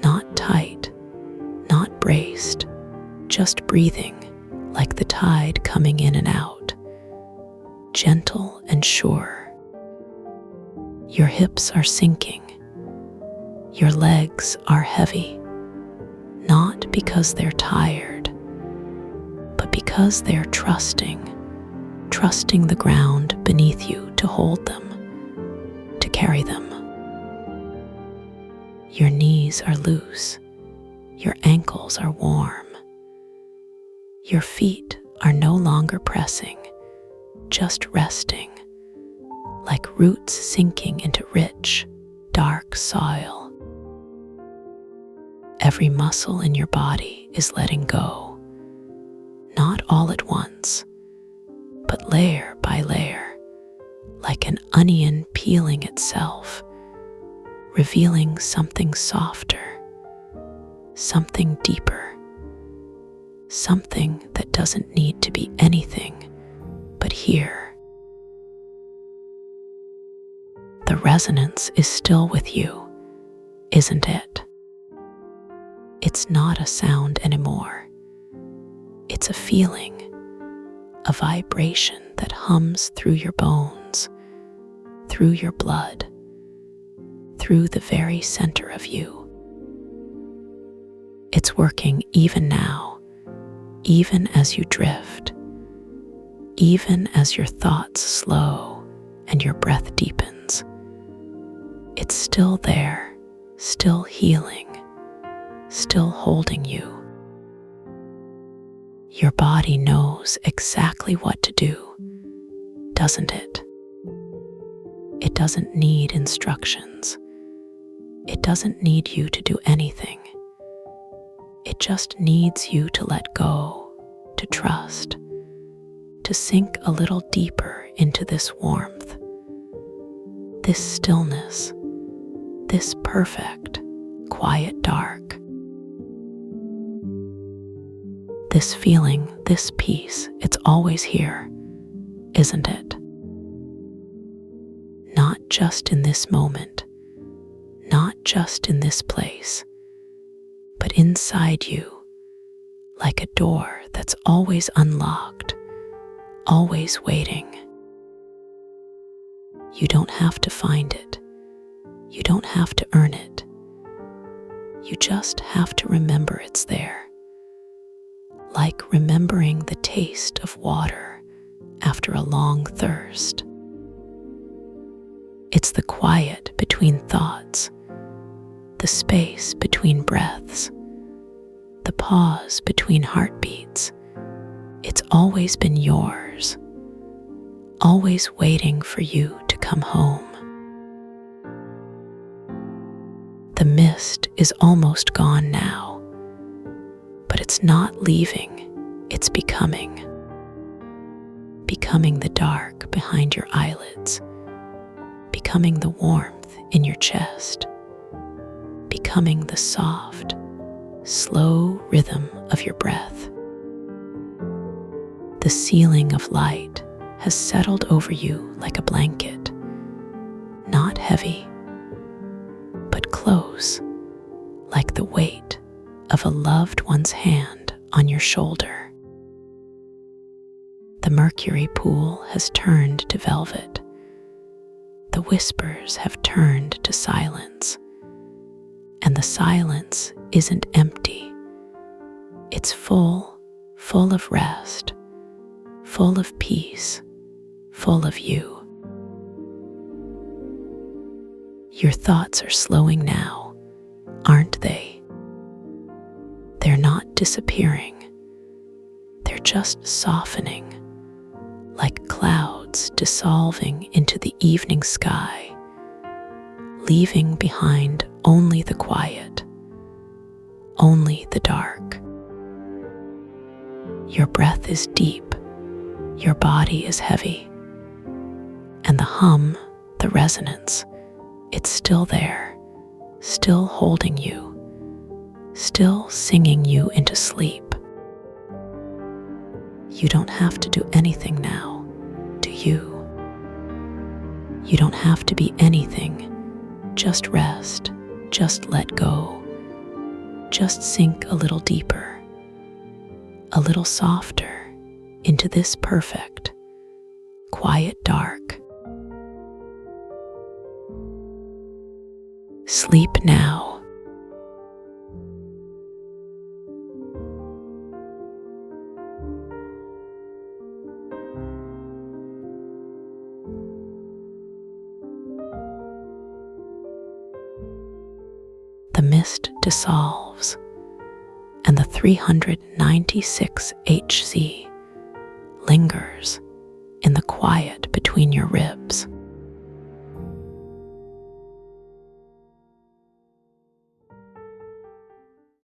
not tight, not braced, just breathing like the tide coming in and out, gentle and sure. Your hips are sinking. Your legs are heavy, not because they're tired, but because they're trusting the ground beneath you to hold them, to carry them. Your knees are loose. Your ankles are warm. Your feet are no longer pressing, just resting, like roots sinking into rich, dark soil. Every muscle in your body is letting go, not all at once, but layer by layer, like an onion peeling itself, revealing something softer, something deeper, something that doesn't need to be anything but here. The resonance is still with you, isn't it? It's not a sound anymore. It's a feeling, a vibration that hums through your bones, through your blood, through the very center of you. It's working even now, even as you drift, even as your thoughts slow and your breath deepens. It's still there, still healing, still holding you. Your body knows exactly what to do, doesn't it? It doesn't need instructions. It doesn't need you to do anything. It just needs you to let go, to trust, to sink a little deeper into this warmth, this stillness, this perfect, quiet dark. This feeling, this peace, it's always here, isn't it? Not just in this moment, not just in this place, but inside you, like a door that's always unlocked, always waiting. You don't have to find it. You don't have to earn it. You just have to remember it's there. Like remembering the taste of water after a long thirst. It's the quiet between thoughts, the space between breaths, the pause between heartbeats. It's always been yours, always waiting for you to come home. The mist is almost gone now, but it's not leaving, it's becoming the dark behind your eyelids, becoming the warmth in your chest, becoming the soft, slow rhythm of your breath. The ceiling of light has settled over you like a blanket, not heavy, but close, like the weight of a loved one's hand on your shoulder. The mercury pool has turned to velvet. The whispers have turned to silence. And the silence isn't empty. It's full of rest, full of peace, full of you. Your thoughts are slowing now, aren't they? They're not disappearing. They're just softening, like clouds dissolving into the evening sky, leaving behind only the quiet, only the dark. Your breath is deep, your body is heavy, and the hum, the resonance, it's still there, still holding you, still singing you into sleep. You don't have to do anything now, do you? You don't have to be anything. Just rest, just let go, just sink a little deeper, a little softer into this perfect, quiet dark. Sleep now. The mist dissolves, and the 396 Hz lingers in the quiet between your ribs.